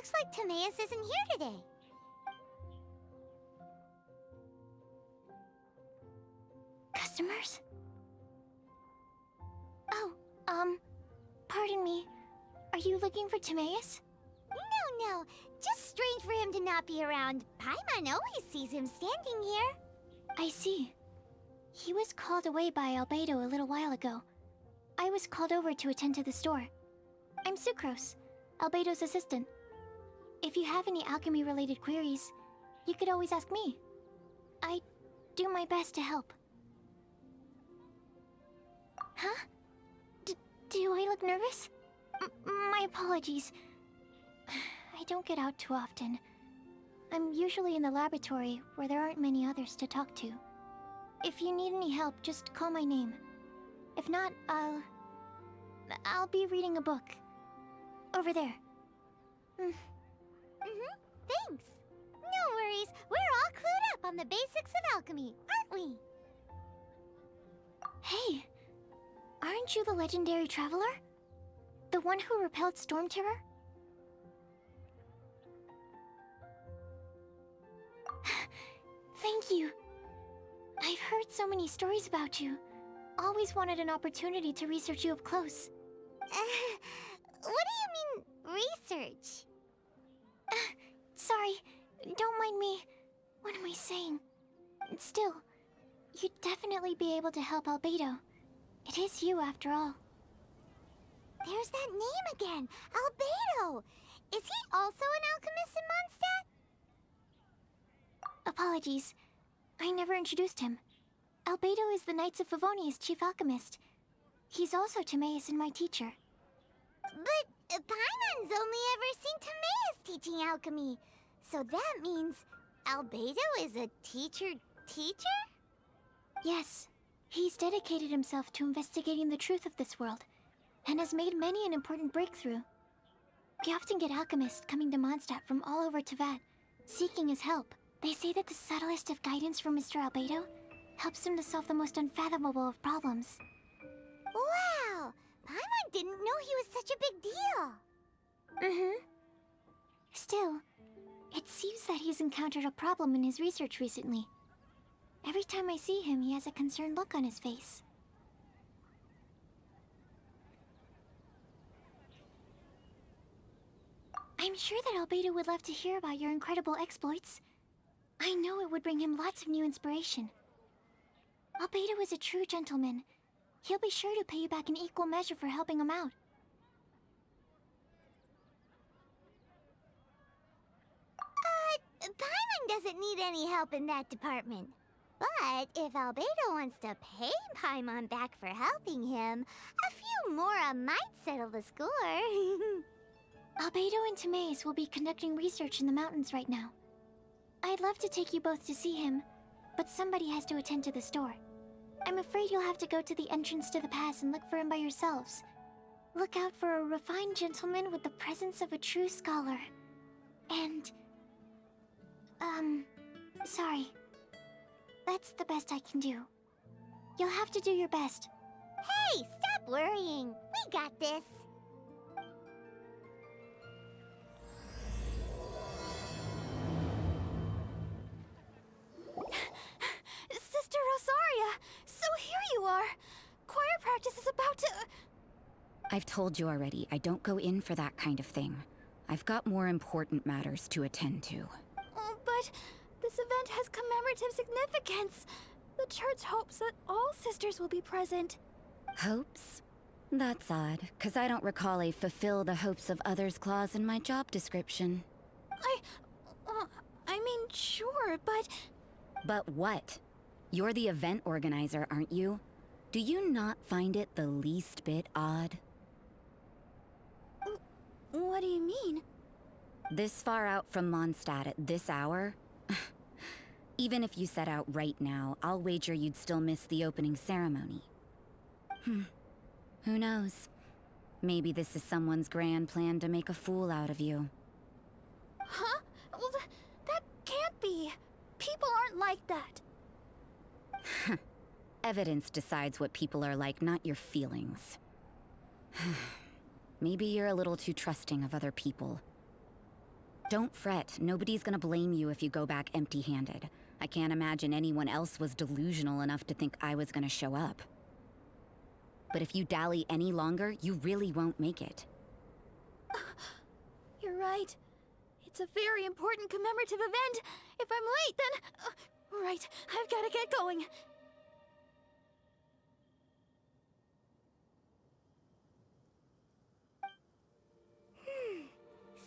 Looks like Timaeus isn't here today. Customers? Oh, pardon me. Are you looking for Timaeus? No. Just strange for him to not be around. Paimon always sees him standing here. I see. He was called away by Albedo a little while ago. I was called over to attend to the store. I'm Sucrose, Albedo's assistant. If you have any alchemy-related queries, you could always ask me. I do my best to help. Huh? Do I look nervous? My apologies. I don't get out too often. I'm usually in the laboratory where there aren't many others to talk to. If you need any help, just call my name. If not, I'll be reading a book. Over there. Thanks. No worries. We're all clued up on the basics of alchemy, aren't we? Hey, aren't you the legendary traveler? The one who repelled Storm Terror? Thank you. I've heard so many stories about you. Always wanted an opportunity to research you up close. What do you mean, research? Sorry, don't mind me. What am I saying? Still, you'd definitely be able to help Albedo. It is you, after all. There's that name again, Albedo. Is he also an alchemist in Mondstadt? Apologies. I never introduced him. Albedo is the Knights of Favonia's chief alchemist. He's also Timaeus and my teacher. But Paimon's only ever seen Timaeus teaching alchemy. So that means Albedo is a teacher? Yes. He's dedicated himself to investigating the truth of this world, and has made many an important breakthrough. We often get alchemists coming to Mondstadt from all over Teyvat, seeking his help. They say that the subtlest of guidance from Mr. Albedo helps him to solve the most unfathomable of problems. Wow! Paimon didn't know he was such a big deal. Still, it seems that he's encountered a problem in his research recently. Every time I see him, he has a concerned look on his face. I'm sure that Albedo would love to hear about your incredible exploits. I know it would bring him lots of new inspiration. Albedo is a true gentleman. He'll be sure to pay you back in equal measure for helping him out. Paimon doesn't need any help in that department. But if Albedo wants to pay Paimon back for helping him, a few more might settle the score. Albedo and Timaeus will be conducting research in the mountains right now. I'd love to take you both to see him, but somebody has to attend to the store. I'm afraid you'll have to go to the entrance to the pass and look for him by yourselves. Look out for a refined gentleman with the presence of a true scholar. And... sorry. That's the best I can do. You'll have to do your best. Hey, stop worrying. We got this. Sister Rosaria! So here you are! Choir practice is about to... I've told you already, I don't go in for that kind of thing. I've got more important matters to attend to. Oh, but this event has commemorative significance. The church hopes that all sisters will be present. Hopes? That's odd, because I don't recall a fulfill the hopes of others clause in my job description. I mean, sure, but... But what? You're the event organizer, aren't you? Do you not find it the least bit odd? What do you mean? This far out from Mondstadt at this hour? Even if you set out right now, I'll wager you'd still miss the opening ceremony. Who knows? Maybe this is someone's grand plan to make a fool out of you. Huh? Well, that can't be. People aren't like that. Evidence decides what people are like, not your feelings. Maybe you're a little too trusting of other people. Don't fret. Nobody's gonna blame you if you go back empty-handed. I can't imagine anyone else was delusional enough to think I was gonna show up. But if you dally any longer, you really won't make it. You're right. It's a very important commemorative event. If I'm late, then... right, I've gotta get going.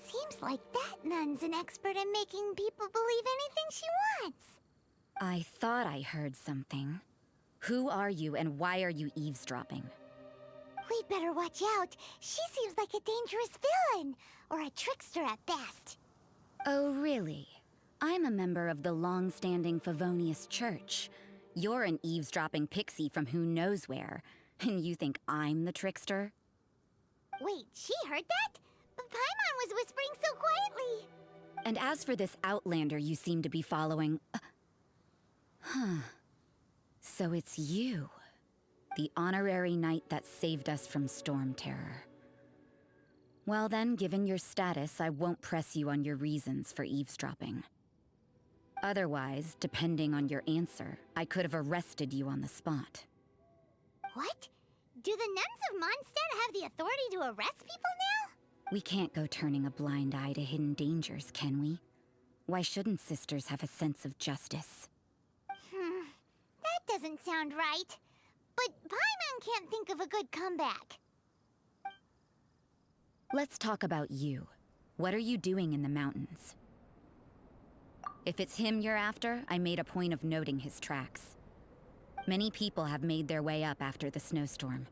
Seems like that nun's an expert in making people believe anything she wants. I thought I heard something. Who are you and why are you eavesdropping? We'd better watch out. She seems like a dangerous villain, or a trickster at best. Oh, really? I'm a member of the long-standing Favonius Church. You're an eavesdropping pixie from who knows where, and you think I'm the trickster? Wait, she heard that? But Paimon was whispering so quietly. And as for this outlander you seem to be following... Huh. So it's you. The honorary knight that saved us from Storm Terror. Well then, given your status, I won't press you on your reasons for eavesdropping. Otherwise, depending on your answer, I could have arrested you on the spot. What? Do the nuns of Mondstadt have the authority to arrest people now? We can't go turning a blind eye to hidden dangers, can we? Why shouldn't sisters have a sense of justice? That doesn't sound right. But Paimon can't think of a good comeback. Let's talk about you. What are you doing in the mountains? If it's him you're after, I made a point of noting his tracks. Many people have made their way up after the snowstorm.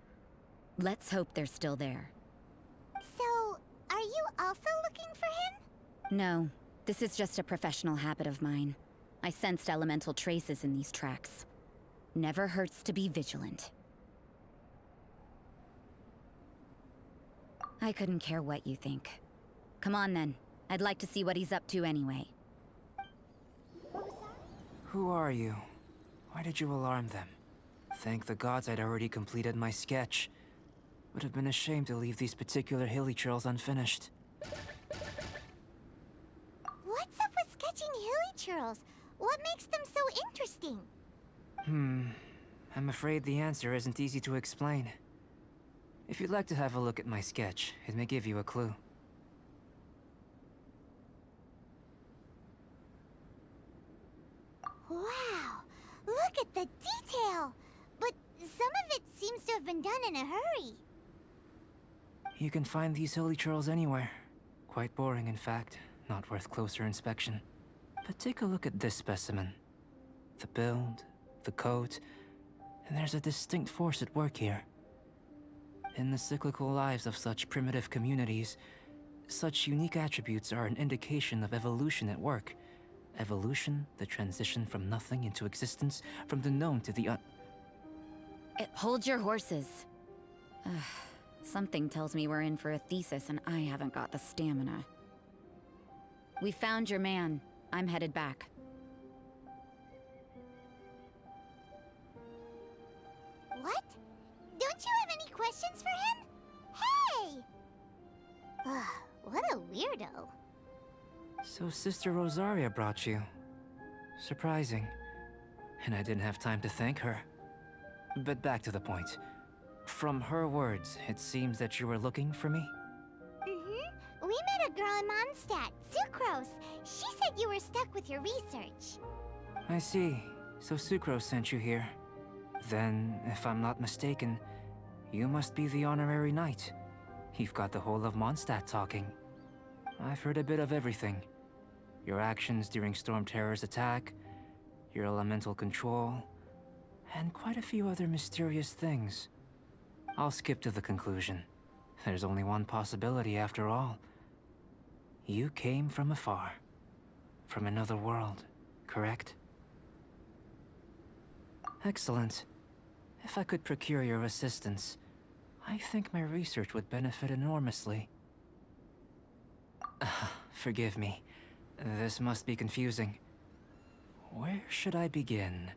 Let's hope they're still there. So, are you also looking for him? No, this is just a professional habit of mine. I sensed elemental traces in these tracks. Never hurts to be vigilant. I couldn't care what you think. Come on then. I'd like to see what he's up to anyway. Who are you? Why did you alarm them? Thank the gods I'd already completed my sketch. Would have been a shame to leave these particular hilly trails unfinished. What's up with sketching hilly churls? What makes them so interesting? I'm afraid the answer isn't easy to explain. If you'd like to have a look at my sketch, it may give you a clue. Wow, look at the detail! But some of it seems to have been done in a hurry. You can find these hilly churls anywhere. Quite boring, in fact. Not worth closer inspection. But take a look at this specimen. The build, the coat, and there's a distinct force at work here. In the cyclical lives of such primitive communities, such unique attributes are an indication of evolution at work. Evolution, the transition from nothing into existence, from the known to the Hold your horses. Something tells me we're in for a thesis and I haven't got the stamina. We found your man. I'm headed back. What? Don't you have any questions for him? Hey! Ugh, what a weirdo. So Sister Rosaria brought you. Surprising. And I didn't have time to thank her. But back to the point. From her words, it seems that you were looking for me? We met a girl in Mondstadt, Sucrose. She said you were stuck with your research. I see. So Sucrose sent you here. Then, if I'm not mistaken, you must be the honorary knight. You've got the whole of Mondstadt talking. I've heard a bit of everything. Your actions during Storm Terror's attack, your elemental control, and quite a few other mysterious things. I'll skip to the conclusion. There's only one possibility after all. You came from afar. From another world, correct? Excellent. If I could procure your assistance, I think my research would benefit enormously. Forgive me. This must be confusing. Where should I begin?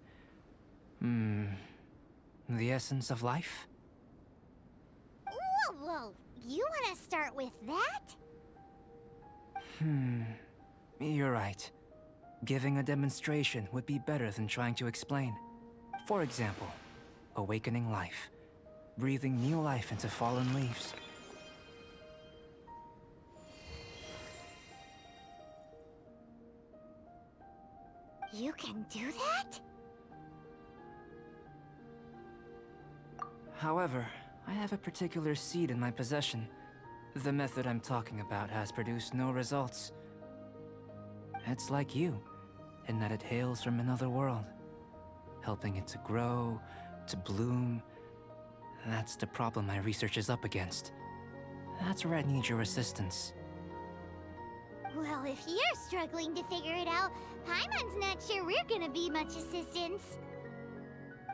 The essence of life? Whoa, you want to start with that? You're right. Giving a demonstration would be better than trying to explain. For example, awakening life. Breathing new life into fallen leaves. You can do that? However, I have a particular seed in my possession. The method I'm talking about has produced no results. It's like you, in that it hails from another world. Helping it to grow, to bloom. That's the problem my research is up against. That's where I need your assistance. Well, if you're struggling to figure it out, Paimon's not sure we're gonna be much assistance.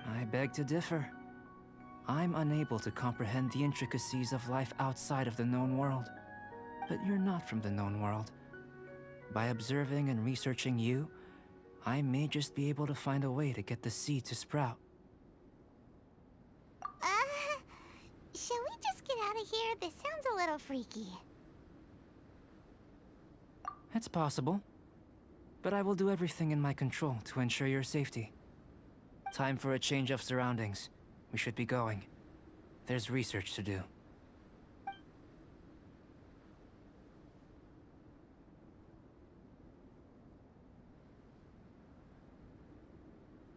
I beg to differ. I'm unable to comprehend the intricacies of life outside of the known world. But you're not from the known world. By observing and researching you, I may just be able to find a way to get the seed to sprout. Shall we just get out of here? This sounds a little freaky. It's possible. But I will do everything in my control to ensure your safety. Time for a change of surroundings. We should be going. There's research to do.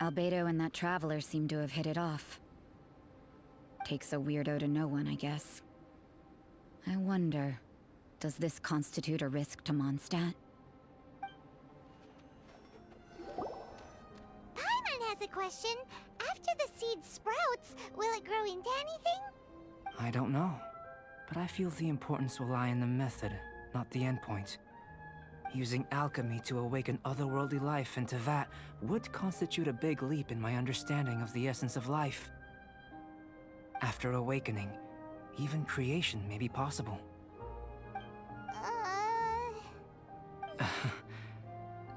Albedo and that traveler seem to have hit it off. Takes a weirdo to know one, I guess. I wonder, does this constitute a risk to Mondstadt? Paimon has a question. After the seed sprouts, will it grow into anything? I don't know. But I feel the importance will lie in the method, not the endpoint. Using alchemy to awaken otherworldly life into that would constitute a big leap in my understanding of the essence of life. After awakening, even creation may be possible.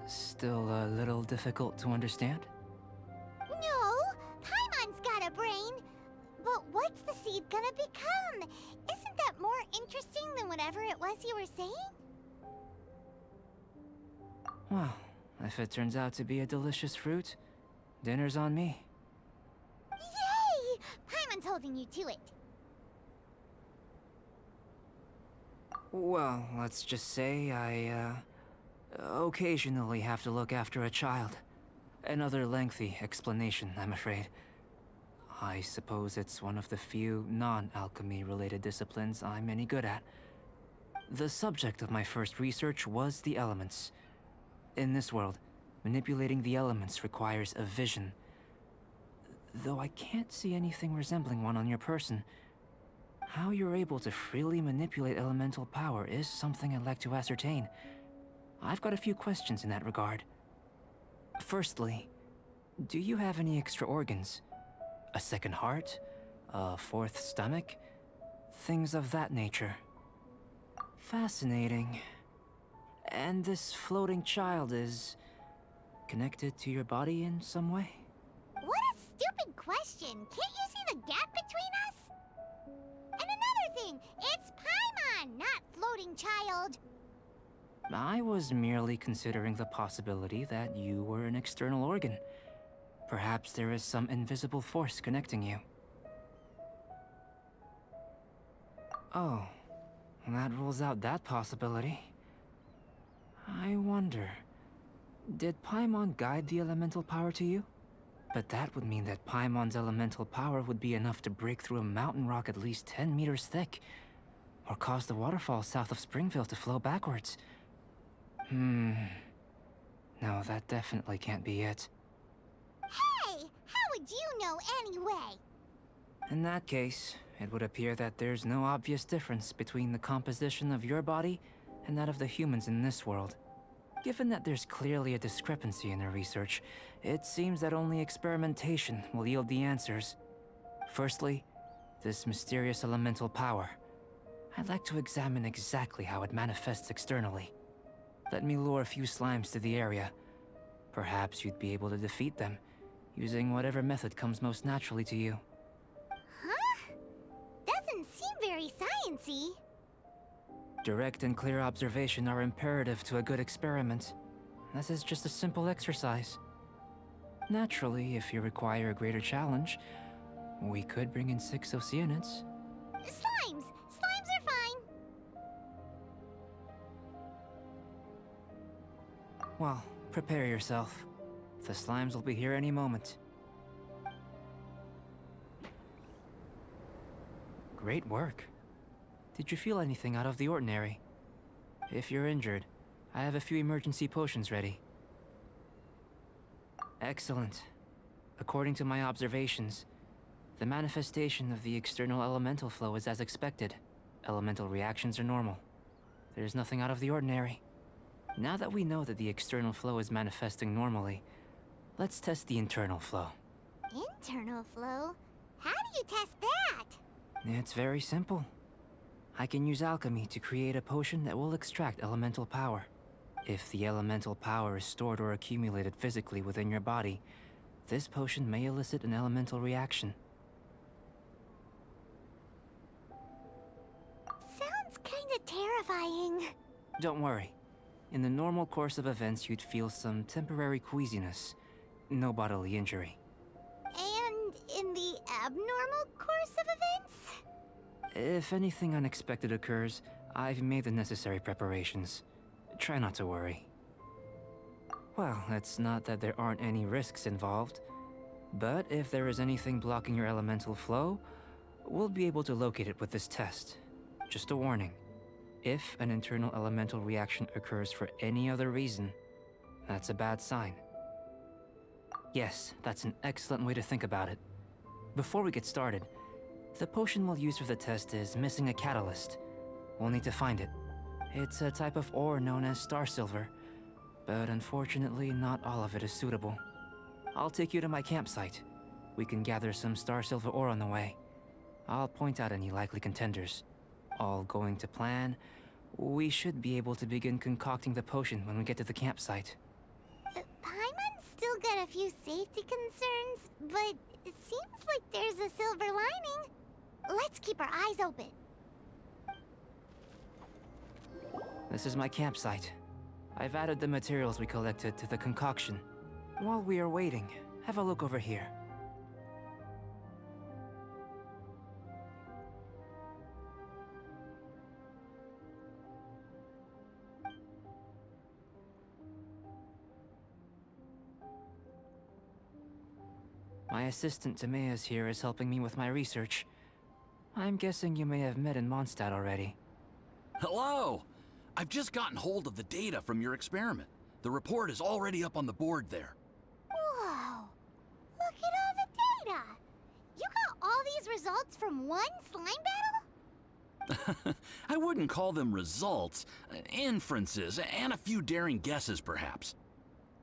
Still a little difficult to understand? No! Paimon's got a brain! But what's the seed gonna become? Isn't that more interesting than whatever it was you were saying? Well, if it turns out to be a delicious fruit, dinner's on me. Yay! Paimon's holding you to it. Well, let's just say I, occasionally have to look after a child. Another lengthy explanation, I'm afraid. I suppose it's one of the few non-alchemy related disciplines I'm any good at. The subject of my first research was the elements. In this world, manipulating the elements requires a vision. Though I can't see anything resembling one on your person, how you're able to freely manipulate elemental power is something I'd like to ascertain. I've got a few questions in that regard. Firstly, do you have any extra organs? A second heart? A fourth stomach? Things of that nature. Fascinating. And this floating child is connected to your body in some way? What a stupid question! Can't you see the gap between us? And another thing, it's Paimon, not floating child. I was merely considering the possibility that you were an external organ. Perhaps there is some invisible force connecting you. Oh, that rules out that possibility. I wonder, did Paimon guide the elemental power to you? But that would mean that Paimon's elemental power would be enough to break through a mountain rock at least 10 meters thick, or cause the waterfall south of Springville to flow backwards. No, that definitely can't be it. Hey, how would you know anyway? In that case, it would appear that there's no obvious difference between the composition of your body and that of the humans in this world. Given that there's clearly a discrepancy in their research, it seems that only experimentation will yield the answers. Firstly, this mysterious elemental power. I'd like to examine exactly how it manifests externally. Let me lure a few slimes to the area. Perhaps you'd be able to defeat them, using whatever method comes most naturally to you. Huh? Doesn't seem very sciencey. Direct and clear observation are imperative to a good experiment. This is just a simple exercise. Naturally, if you require a greater challenge, we could bring in 6 Oceanids. Slimes! Slimes are fine! Well, prepare yourself. The slimes will be here any moment. Great work. Did you feel anything out of the ordinary? If you're injured, I have a few emergency potions ready. Excellent. According to my observations, the manifestation of the external elemental flow is as expected. Elemental reactions are normal. There's nothing out of the ordinary. Now that we know that the external flow is manifesting normally, let's test the internal flow. Internal flow? How do you test that? It's very simple. I can use alchemy to create a potion that will extract elemental power. If the elemental power is stored or accumulated physically within your body, this potion may elicit an elemental reaction. Sounds kinda terrifying. Don't worry. In the normal course of events, you'd feel some temporary queasiness. No bodily injury. And in the abnormal course of events? If anything unexpected occurs, I've made the necessary preparations. Try not to worry. Well, it's not that there aren't any risks involved. But if there is anything blocking your elemental flow, we'll be able to locate it with this test. Just a warning. If an internal elemental reaction occurs for any other reason, that's a bad sign. Yes, that's an excellent way to think about it. Before we get started, the potion we'll use for the test is missing a catalyst. We'll need to find it. It's a type of ore known as star silver, but unfortunately not all of it is suitable. I'll take you to my campsite. We can gather some star silver ore on the way. I'll point out any likely contenders. All going to plan, we should be able to begin concocting the potion when we get to the campsite. Paimon's still got a few safety concerns, but it seems like there's a silver lining. Let's keep our eyes open. This is my campsite. I've added the materials we collected to the concoction. While we are waiting, have a look over here. My assistant Timaeus here is helping me with my research. I'm guessing you may have met in Mondstadt already. Hello! I've just gotten hold of the data from your experiment. The report is already up on the board there. Whoa! Look at all the data! You got all these results from one slime battle? I wouldn't call them results, inferences, and a few daring guesses perhaps.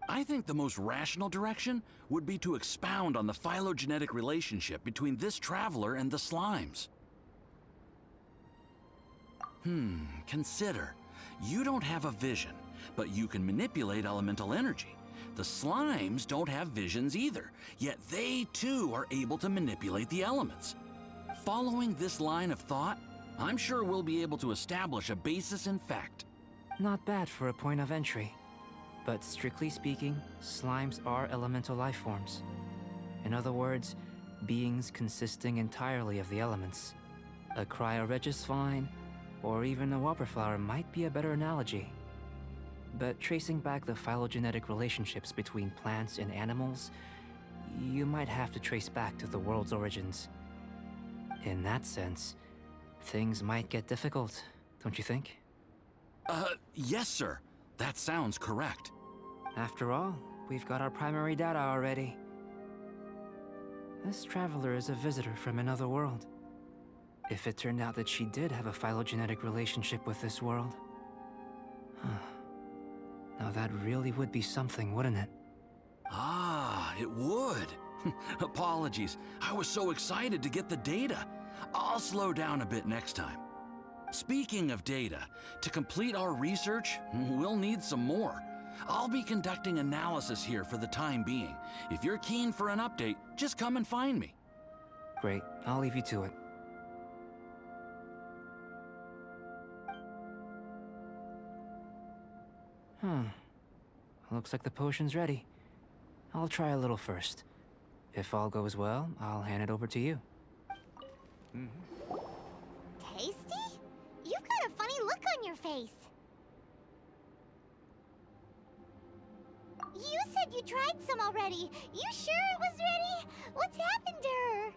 I think the most rational direction would be to expound on the phylogenetic relationship between this traveler and the slimes. Consider. You don't have a vision, but you can manipulate elemental energy. The slimes don't have visions either, yet they too are able to manipulate the elements. Following this line of thought, I'm sure we'll be able to establish a basis in fact. Not bad for a point of entry. But strictly speaking, slimes are elemental life forms. In other words, beings consisting entirely of the elements. A cryoregisvine, or even a whopperflower might be a better analogy. But tracing back the phylogenetic relationships between plants and animals, you might have to trace back to the world's origins. In that sense, things might get difficult, don't you think? Yes, sir. That sounds correct. After all, we've got our primary data already. This traveler is a visitor from another world. If it turned out that she did have a phylogenetic relationship with this world... Now that really would be something, wouldn't it? Ah, it would. Apologies. I was so excited to get the data. I'll slow down a bit next time. Speaking of data, to complete our research, we'll need some more. I'll be conducting analysis here for the time being. If you're keen for an update, just come and find me. Great, I'll leave you to it. Looks like the potion's ready. I'll try a little first. If all goes well, I'll hand it over to you. Tasty? You've got a funny look on your face. You said you tried some already. You sure it was ready? What's happened to her?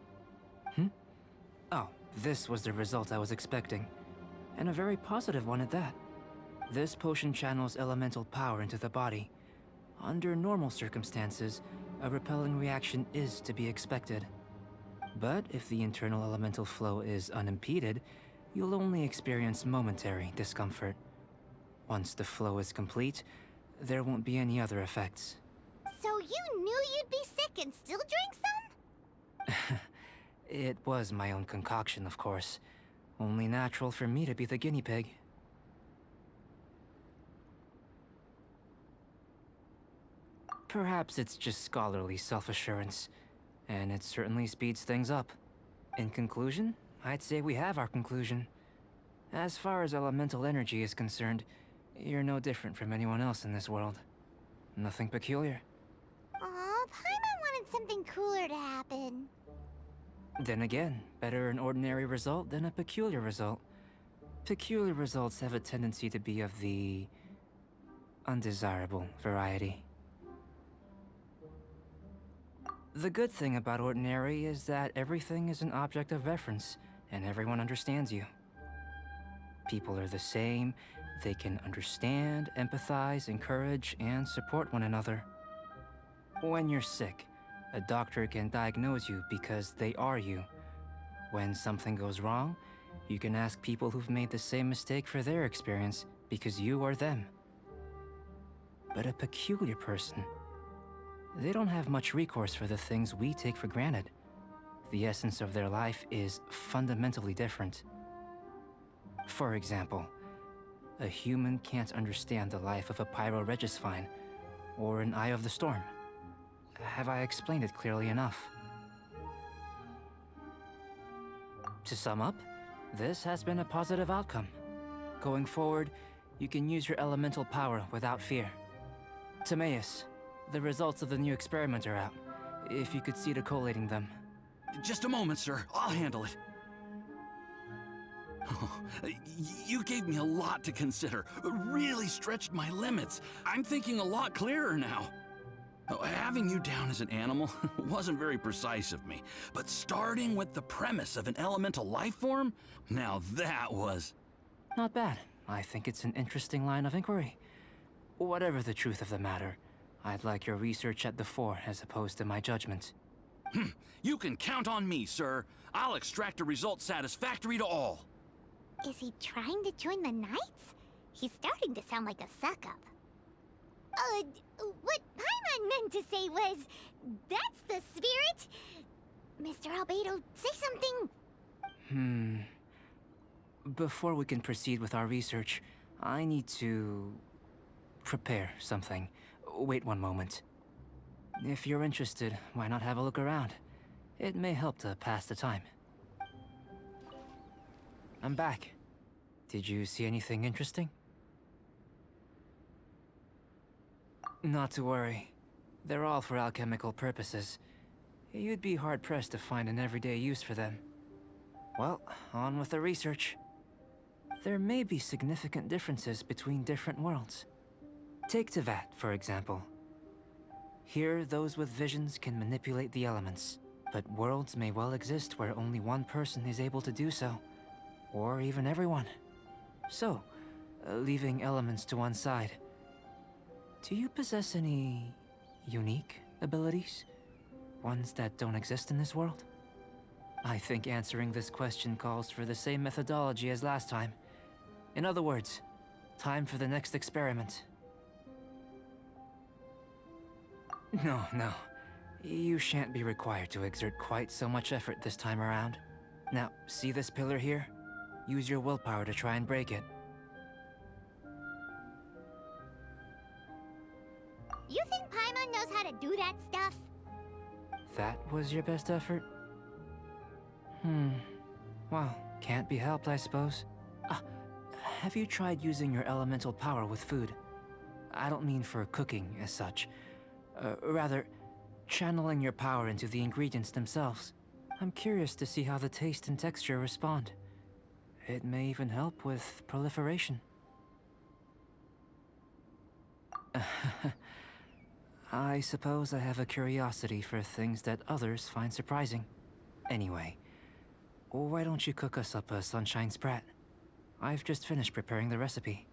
Oh, this was the result I was expecting. And a very positive one at that. This potion channels elemental power into the body. Under normal circumstances, a repelling reaction is to be expected. But if the internal elemental flow is unimpeded, you'll only experience momentary discomfort. Once the flow is complete, there won't be any other effects. So you knew you'd be sick and still drank some? It was my own concoction, of course. Only natural for me to be the guinea pig. Perhaps it's just scholarly self-assurance, and it certainly speeds things up. In conclusion, I'd say we have our conclusion. As far as elemental energy is concerned, you're no different from anyone else in this world. Nothing peculiar. Aw, Paimon wanted something cooler to happen. Then again, better an ordinary result than a peculiar result. Peculiar results have a tendency to be of the undesirable variety. The good thing about ordinary is that everything is an object of reference, and everyone understands you. People are the same, they can understand, empathize, encourage, and support one another. When you're sick, a doctor can diagnose you because they are you. When something goes wrong, you can ask people who've made the same mistake for their experience because you are them. But a peculiar person, they don't have much recourse for the things we take for granted. The essence of their life is fundamentally different. For example, a human can't understand the life of a pyroregisvine or an Eye of the Storm. Have I explained it clearly enough? To sum up, this has been a positive outcome. Going forward, you can use your elemental power without fear. Timaeus, the results of the new experiment are out. If you could see to collating them. Just a moment, sir. I'll handle it. Oh, you gave me a lot to consider. Really stretched my limits. I'm thinking a lot clearer now. Having you down as an animal wasn't very precise of me, but starting with the premise of an elemental life form, now that was... Not bad. I think it's an interesting line of inquiry. Whatever the truth of the matter, I'd like your research at the fore as opposed to my judgment. You can count on me, sir. I'll extract a result satisfactory to all. Is he trying to join the Knights? He's starting to sound like a suck-up. What Paimon meant to say was, that's the spirit? Mr. Albedo, say something. Before we can proceed with our research, I need to prepare something. Wait one moment. If you're interested, why not have a look around? It may help to pass the time. I'm back. Did you see anything interesting? Not to worry. They're all for alchemical purposes. You'd be hard-pressed to find an everyday use for them. Well, on with the research. There may be significant differences between different worlds. Take Tevat, for example. Here, those with visions can manipulate the elements, but worlds may well exist where only one person is able to do so, or even everyone. So, leaving elements to one side, do you possess any unique abilities? Ones that don't exist in this world? I think answering this question calls for the same methodology as last time. In other words, time for the next experiment. No. You shan't be required to exert quite so much effort this time around. Now, see this pillar here? Use your willpower to try and break it. You think Paimon knows how to do that stuff? That was your best effort? Well, can't be helped, I suppose. Have you tried using your elemental power with food? I don't mean for cooking as such. Rather, channeling your power into the ingredients themselves. I'm curious to see how the taste and texture respond. It may even help with proliferation. I suppose I have a curiosity for things that others find surprising. Anyway, why don't you cook us up a sunshine sprat? I've just finished preparing the recipe.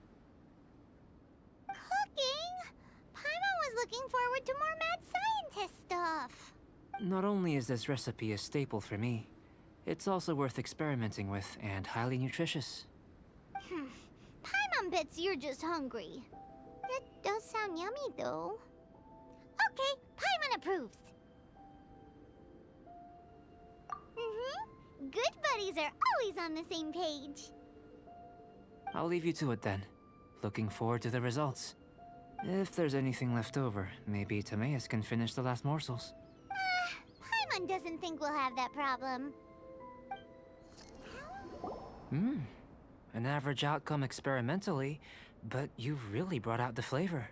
Cooking? Paimon was looking forward to more mad scientist stuff. Not only is this recipe a staple for me, it's also worth experimenting with and highly nutritious. Paimon bets you're just hungry. It does sound yummy, though. Okay, Paimon approves. Good buddies are always on the same page. I'll leave you to it then. Looking forward to the results. If there's anything left over, maybe Timaeus can finish the last morsels. Paimon doesn't think we'll have that problem. An average outcome experimentally, but you've really brought out the flavor.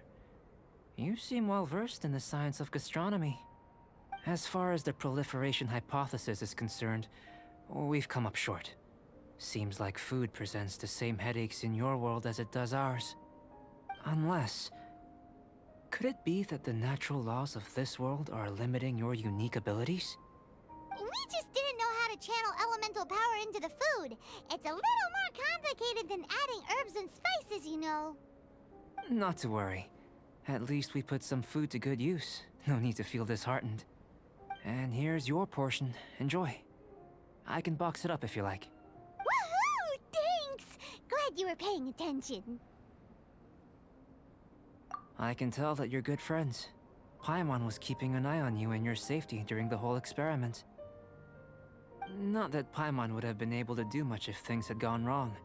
You seem well versed in the science of gastronomy. As far as the proliferation hypothesis is concerned, we've come up short. Seems like food presents the same headaches in your world as it does ours. Unless... could it be that the natural laws of this world are limiting your unique abilities? We just didn't know how to channel elemental power into the food. It's a little more complicated than adding herbs and spices, you know. Not to worry. At least we put some food to good use. No need to feel disheartened. And here's your portion. Enjoy. I can box it up if you like. Woohoo! Thanks! Glad you were paying attention. I can tell that you're good friends. Paimon was keeping an eye on you and your safety during the whole experiment. Not that Paimon would have been able to do much if things had gone wrong.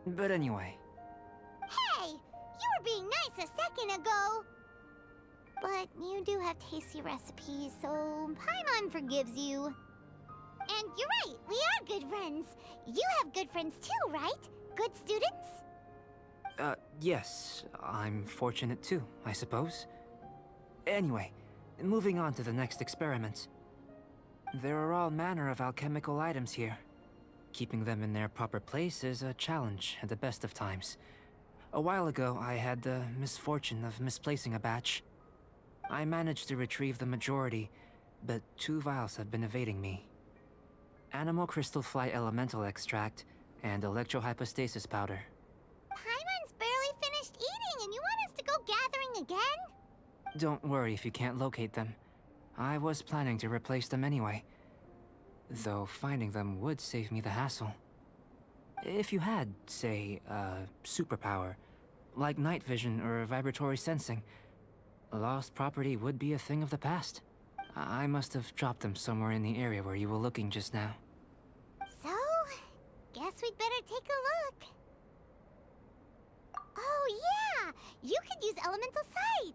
But anyway. Hey! You were being nice a second ago! But you do have tasty recipes, so Paimon forgives you. And you're right, we are good friends. You have good friends too, right? Good students? Yes. I'm fortunate too, I suppose. Anyway, moving on to the next experiment. There are all manner of alchemical items here. Keeping them in their proper place is a challenge at the best of times. A while ago, I had the misfortune of misplacing a batch. I managed to retrieve the majority, but 2 vials have been evading me. Animal crystal fly elemental extract and electrohypostasis powder. Paimon's barely finished eating and you want us to go gathering again? Don't worry if you can't locate them. I was planning to replace them anyway. Though finding them would save me the hassle. If you had, say, a superpower, like night vision or vibratory sensing, lost property would be a thing of the past. I must have dropped them somewhere in the area where you were looking just now. So, guess we'd better take a look. Oh yeah! You could use elemental sight!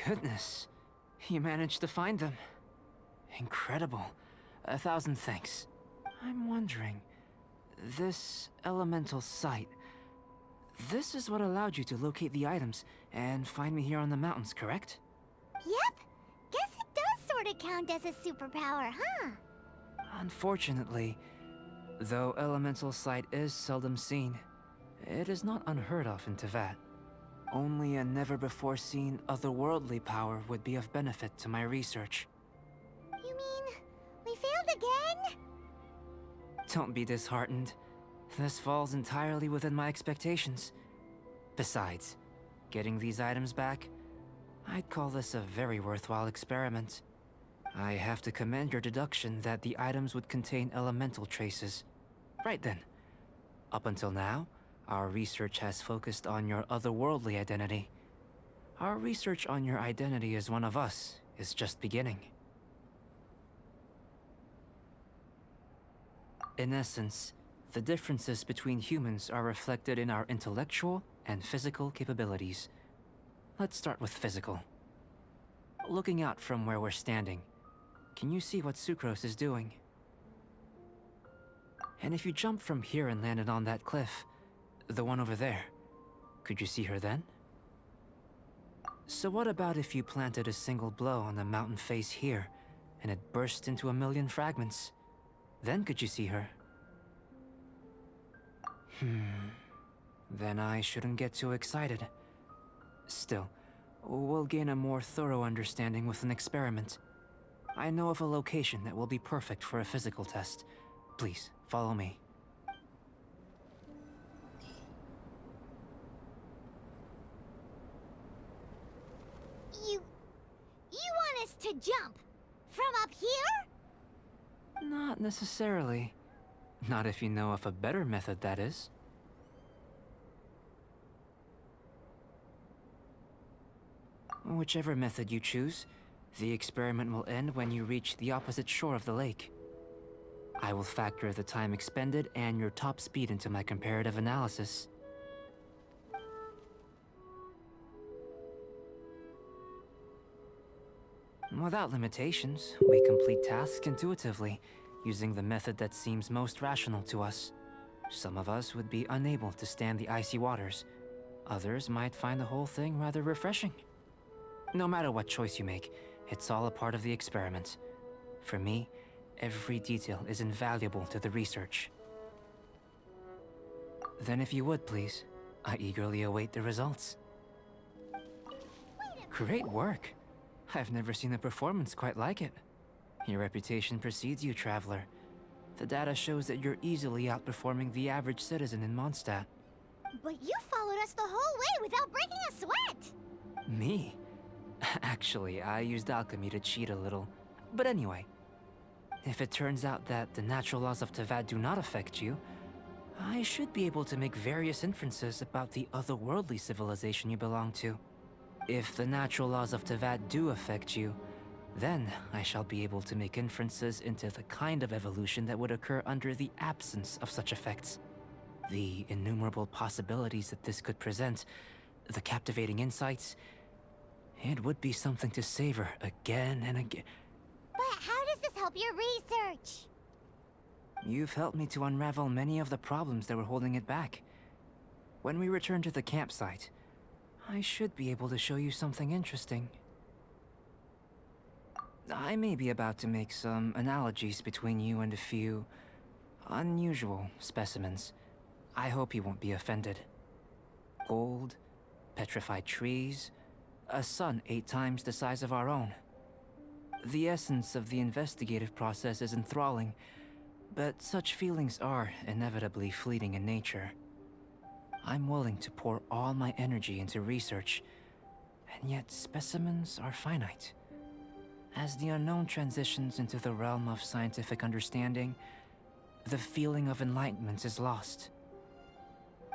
Goodness, you managed to find them. Incredible. 1,000 thanks. I'm wondering, this elemental sight, this is what allowed you to locate the items and find me here on the mountains, correct? Yep! Guess it does sort of count as a superpower, huh? Unfortunately, though elemental sight is seldom seen, it is not unheard of in Teyvat. Only a never-before-seen otherworldly power would be of benefit to my research. You mean, we failed again? Don't be disheartened. This falls entirely within my expectations. Besides, getting these items back, I'd call this a very worthwhile experiment. I have to commend your deduction that the items would contain elemental traces. Right then. Up until now, our research has focused on your otherworldly identity. Our research on your identity as one of us is just beginning. In essence, the differences between humans are reflected in our intellectual and physical capabilities. Let's start with physical. Looking out from where we're standing, can you see what Sucrose is doing? And if you jumped from here and landed on that cliff, the one over there, Could you see her then? So what about if you planted a single blow on the mountain face here, and it burst into a million fragments? Then could you see her? Then I shouldn't get too excited. Still, we'll gain a more thorough understanding with an experiment. I know of a location that will be perfect for a physical test. Please, follow me. You want us to jump? From up here? Not necessarily. Not if you know of a better method, that is. Whichever method you choose, the experiment will end when you reach the opposite shore of the lake. I will factor the time expended and your top speed into my comparative analysis. Without limitations, we complete tasks intuitively, using the method that seems most rational to us. Some of us would be unable to stand the icy waters. Others might find the whole thing rather refreshing. No matter what choice you make, it's all a part of the experiment. For me, every detail is invaluable to the research. Then if you would, please, I eagerly await the results. Great work! I've never seen a performance quite like it. Your reputation precedes you, Traveler. The data shows that you're easily outperforming the average citizen in Mondstadt. But you followed us the whole way without breaking a sweat! Me? Actually, I used alchemy to cheat a little. But anyway, if it turns out that the natural laws of Tavad do not affect you, I should be able to make various inferences about the otherworldly civilization you belong to. If the natural laws of Tavad do affect you, then I shall be able to make inferences into the kind of evolution that would occur under the absence of such effects. The innumerable possibilities that this could present, the captivating insights, it would be something to savor again and again. But how does this help your research? You've helped me to unravel many of the problems that were holding it back. When we return to the campsite, I should be able to show you something interesting. I may be about to make some analogies between you and a few unusual specimens. I hope you won't be offended. Gold, petrified trees, a sun 8 times the size of our own. The essence of the investigative process is enthralling, but such feelings are inevitably fleeting in nature. I'm willing to pour all my energy into research, and yet specimens are finite. As the unknown transitions into the realm of scientific understanding, the feeling of enlightenment is lost.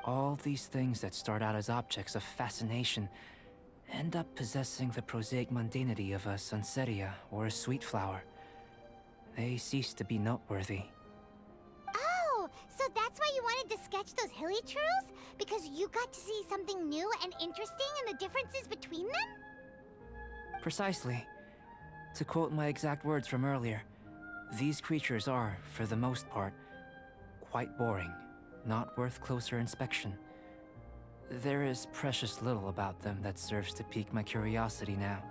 All these things that start out as objects of fascination end up possessing the prosaic mundanity of a sunsetia or a sweet flower. They cease to be noteworthy. Oh, so that's why you wanted to sketch those hilichurls? Because you got to see something new and interesting in the differences between them? Precisely. To quote my exact words from earlier, these creatures are, for the most part, quite boring, not worth closer inspection. There is precious little about them that serves to pique my curiosity now.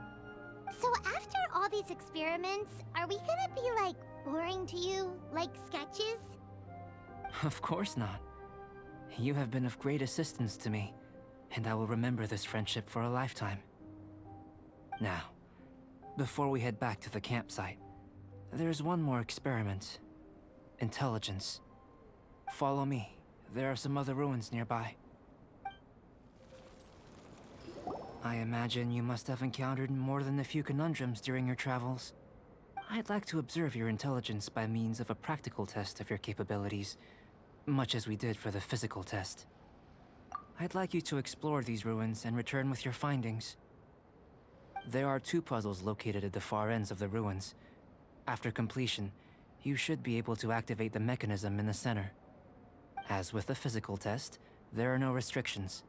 So after all these experiments, are we gonna be, like, boring to you? Like sketches? Of course not. You have been of great assistance to me, and I will remember this friendship for a lifetime. Now, before we head back to the campsite, there's one more experiment. Intelligence. Follow me. There are some other ruins nearby. I imagine you must have encountered more than a few conundrums during your travels. I'd like to observe your intelligence by means of a practical test of your capabilities, much as we did for the physical test. I'd like you to explore these ruins and return with your findings. There are 2 puzzles located at the far ends of the ruins. After completion, you should be able to activate the mechanism in the center. As with the physical test, there are no restrictions.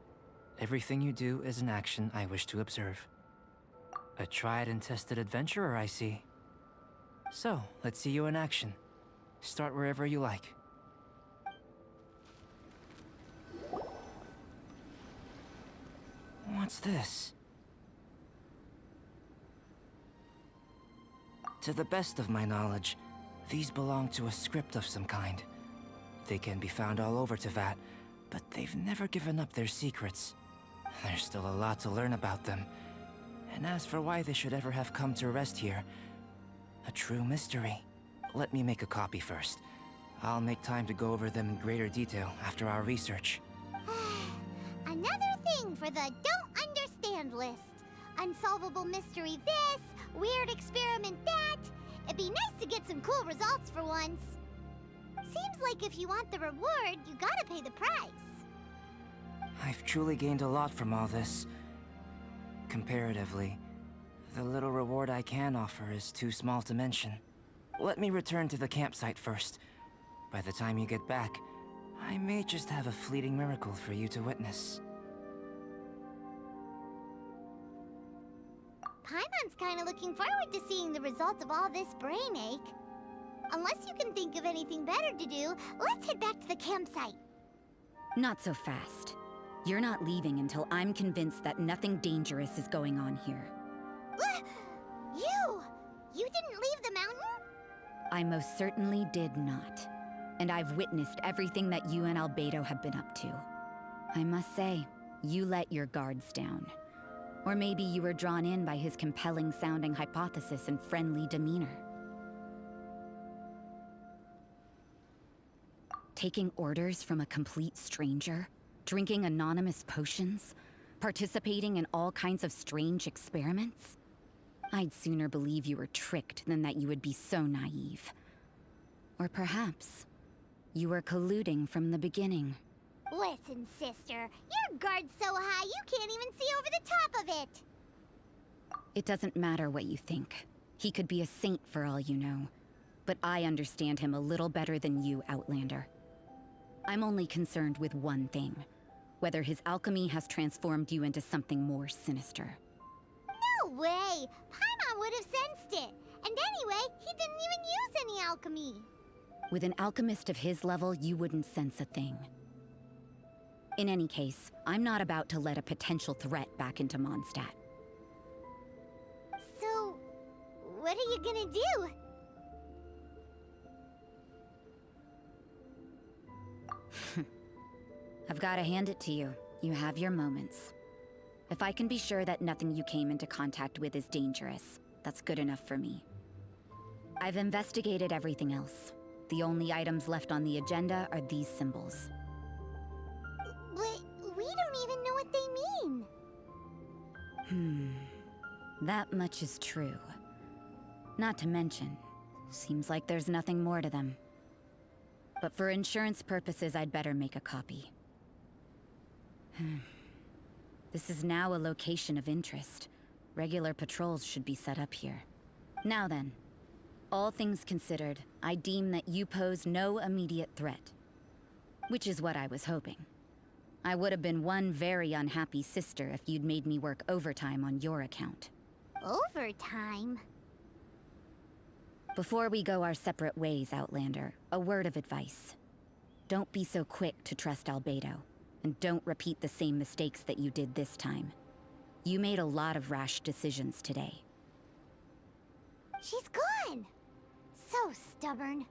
Everything you do is an action I wish to observe. A tried and tested adventurer, I see. So, let's see you in action. Start wherever you like. What's this? To the best of my knowledge, these belong to a script of some kind. They can be found all over Teyvat, but they've never given up their secrets. There's still a lot to learn about them. And as for why they should ever have come to rest here, a true mystery. Let me make a copy first. I'll make time to go over them in greater detail after our research. Another thing for the don't understand list. Unsolvable mystery this, weird experiment that. It'd be nice to get some cool results for once. Seems like if you want the reward, you gotta pay the price. I've truly gained a lot from all this. Comparatively, the little reward I can offer is too small to mention. Let me return to the campsite first. By the time you get back, I may just have a fleeting miracle for you to witness. Paimon's kinda looking forward to seeing the results of all this brain ache. Unless you can think of anything better to do, let's head back to the campsite. Not so fast. You're not leaving until I'm convinced that nothing dangerous is going on here. You didn't leave the mountain? I most certainly did not. And I've witnessed everything that you and Albedo have been up to. I must say, you let your guards down. Or maybe you were drawn in by his compelling-sounding hypothesis and friendly demeanor. Taking orders from a complete stranger? Drinking anonymous potions? Participating in all kinds of strange experiments? I'd sooner believe you were tricked than that you would be so naive. Or perhaps, you were colluding from the beginning. Listen, sister, your guard's so high you can't even see over the top of it. It doesn't matter what you think. He could be a saint for all you know. But I understand him a little better than you, Outlander. I'm only concerned with one thing. Whether his alchemy has transformed you into something more sinister. No way! Paimon would have sensed it. And anyway, he didn't even use any alchemy. With an alchemist of his level, you wouldn't sense a thing. In any case, I'm not about to let a potential threat back into Mondstadt. So, what are you gonna do? I've got to hand it to you. You have your moments. If I can be sure that nothing you came into contact with is dangerous, that's good enough for me. I've investigated everything else. The only items left on the agenda are these symbols. But we don't even know what they mean. That much is true. Not to mention, seems like there's nothing more to them. But for insurance purposes, I'd better make a copy. This is now a location of interest. Regular patrols should be set up here. Now then, all things considered, I deem that you pose no immediate threat. Which is what I was hoping. I would have been one very unhappy sister if you'd made me work overtime on your account. Overtime? Before we go our separate ways, Outlander, a word of advice. Don't be so quick to trust Albedo, and don't repeat the same mistakes that you did this time. You made a lot of rash decisions today. She's gone! So stubborn.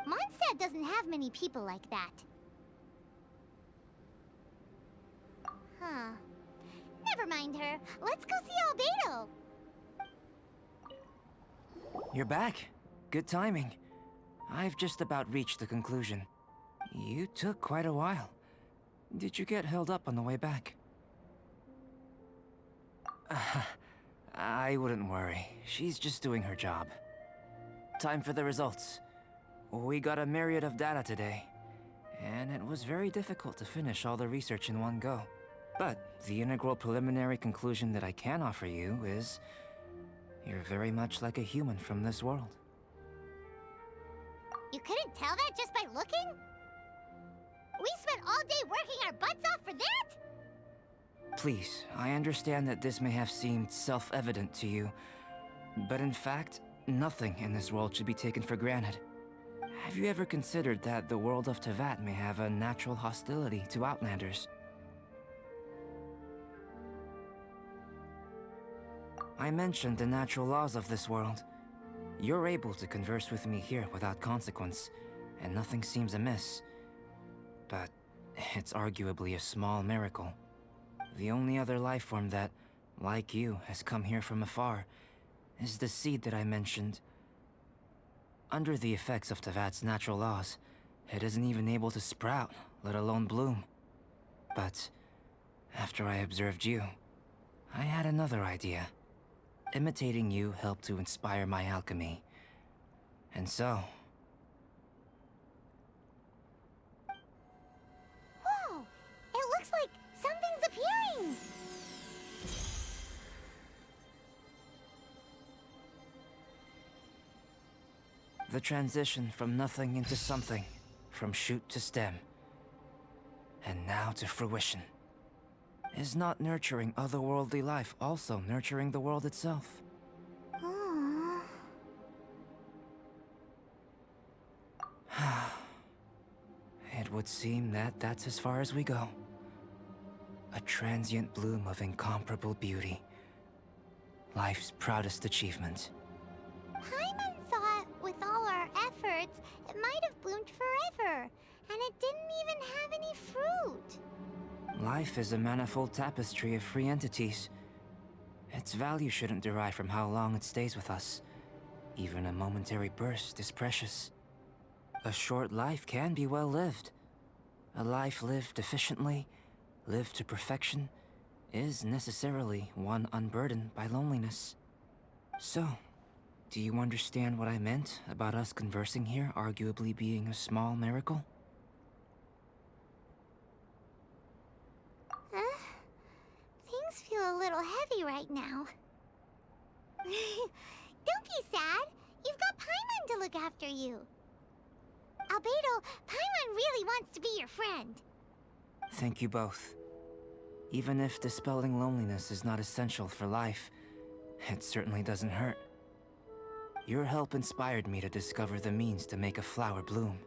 Mondstadt doesn't have many people like that. Huh. Never mind her. Let's go see Albedo. You're back. Good timing. I've just about reached the conclusion. You took quite a while. Did you get held up on the way back? I wouldn't worry. She's just doing her job. Time for the results. We got a myriad of data today, and it was very difficult to finish all the research in one go. But the integral preliminary conclusion that I can offer you is you're very much like a human from this world. You couldn't tell that just by looking? We spent all day working our butts off for that? Please, I understand that this may have seemed self-evident to you, but in fact, nothing in this world should be taken for granted. Have you ever considered that the world of Teyvat may have a natural hostility to Outlanders? I mentioned the natural laws of this world. You're able to converse with me here without consequence, and nothing seems amiss. But it's arguably a small miracle. The only other life form that, like you, has come here from afar is the seed that I mentioned. Under the effects of Tevat's natural laws, it isn't even able to sprout, let alone bloom. But after I observed you, I had another idea. Imitating you helped to inspire my alchemy. And so... Whoa! It looks like something's appearing! the transition from nothing into something, from shoot to stem, and now to fruition. Is not nurturing otherworldly life also nurturing the world itself? Aww. It would seem that that's as far as we go. A transient bloom of incomparable beauty. Life's proudest achievement. Paimon thought with all our efforts, it might have bloomed forever, and it didn't even have any fruit. Life is a manifold tapestry of free entities. Its value shouldn't derive from how long it stays with us. Even a momentary burst is precious. A short life can be well lived. A life lived efficiently, lived to perfection, is necessarily one unburdened by loneliness. So, do you understand what I meant about us conversing here arguably being a small miracle? Things feel a little heavy right now. Don't be sad. You've got Paimon to look after you. Albedo, Paimon really wants to be your friend. Thank you both. Even if dispelling loneliness is not essential for life, it certainly doesn't hurt. Your help inspired me to discover the means to make a flower bloom.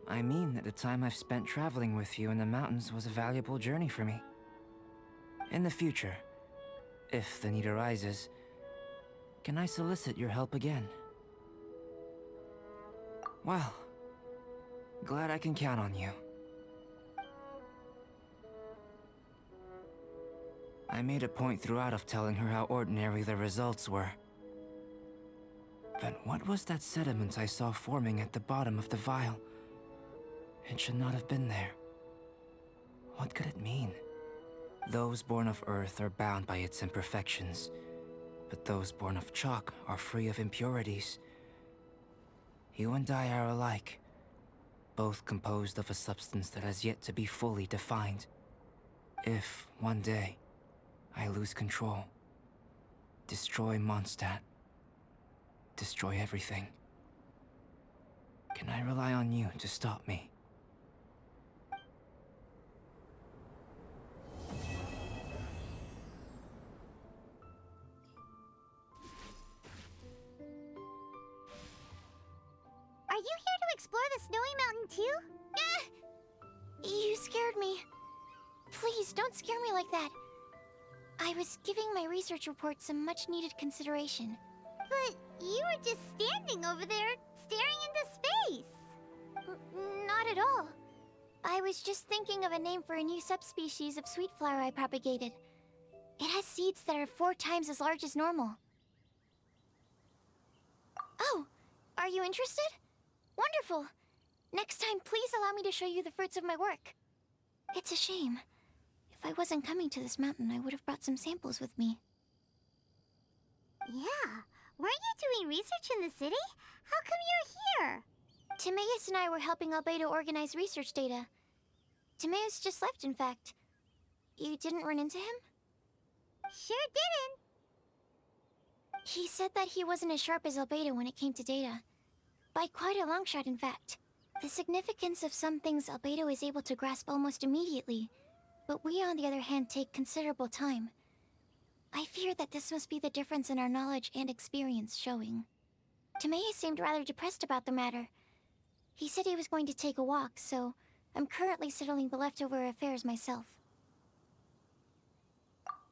I mean that the time I've spent traveling with you in the mountains was a valuable journey for me. In the future, if the need arises, can I solicit your help again? Well, glad I can count on you. I made a point throughout of telling her how ordinary the results were. But what was that sediment I saw forming at the bottom of the vial? It should not have been there. What could it mean? Those born of Earth are bound by its imperfections, but those born of chalk are free of impurities. You and I are alike, both composed of a substance that has yet to be fully defined. If, one day, I lose control, destroy Mondstadt, destroy everything, can I rely on you to stop me? Are you here to explore the snowy mountain too? You scared me. Please, don't scare me like that. I was giving my research report some much-needed consideration. But you were just standing over there, staring into space. Not at all. I was just thinking of a name for a new subspecies of sweet flower I propagated. It has seeds that are 4 times as large as normal. Oh, are you interested? Wonderful. Next time, please allow me to show you the fruits of my work. It's a shame. If I wasn't coming to this mountain, I would have brought some samples with me. Yeah. Weren't you doing research in the city? How come you're here? Timaeus and I were helping Albedo organize research data. Timaeus just left, in fact. You didn't run into him? Sure didn't. He said that he wasn't as sharp as Albedo when it came to data. By quite a long shot, in fact. The significance of some things Albedo is able to grasp almost immediately, but we, on the other hand, take considerable time. I fear that this must be the difference in our knowledge and experience showing. Timaeus seemed rather depressed about the matter. He said he was going to take a walk, so I'm currently settling the leftover affairs myself.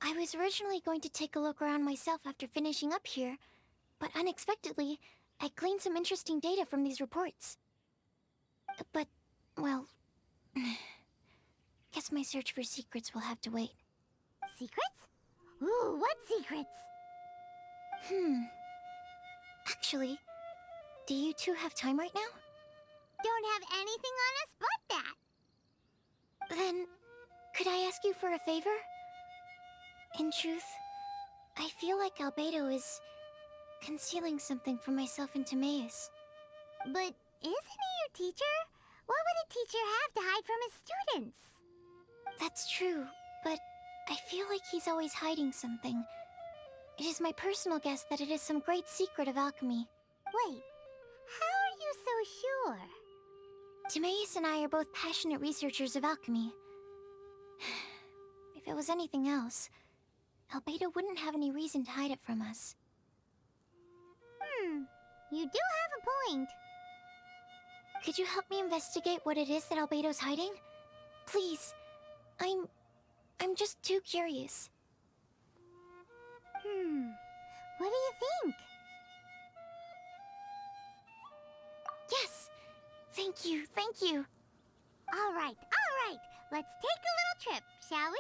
I was originally going to take a look around myself after finishing up here, but unexpectedly, I gleaned some interesting data from these reports. But, well, guess my search for secrets will have to wait. Secrets? Ooh, what secrets? Actually, do you two have time right now? Don't have anything on us but that. Then, could I ask you for a favor? In truth, I feel like Albedo is concealing something from myself and Timaeus. But isn't he your teacher? What would a teacher have to hide from his students? That's true, but I feel like he's always hiding something. It is my personal guess that it is some great secret of alchemy. Wait, how are you so sure? Timaeus and I are both passionate researchers of alchemy. If it was anything else, Albedo wouldn't have any reason to hide it from us. You do have a point. Could you help me investigate what it is that Albedo's hiding? Please. I'm just too curious. What do you think? Yes! Thank you, thank you. All right. Let's take a little trip, shall we?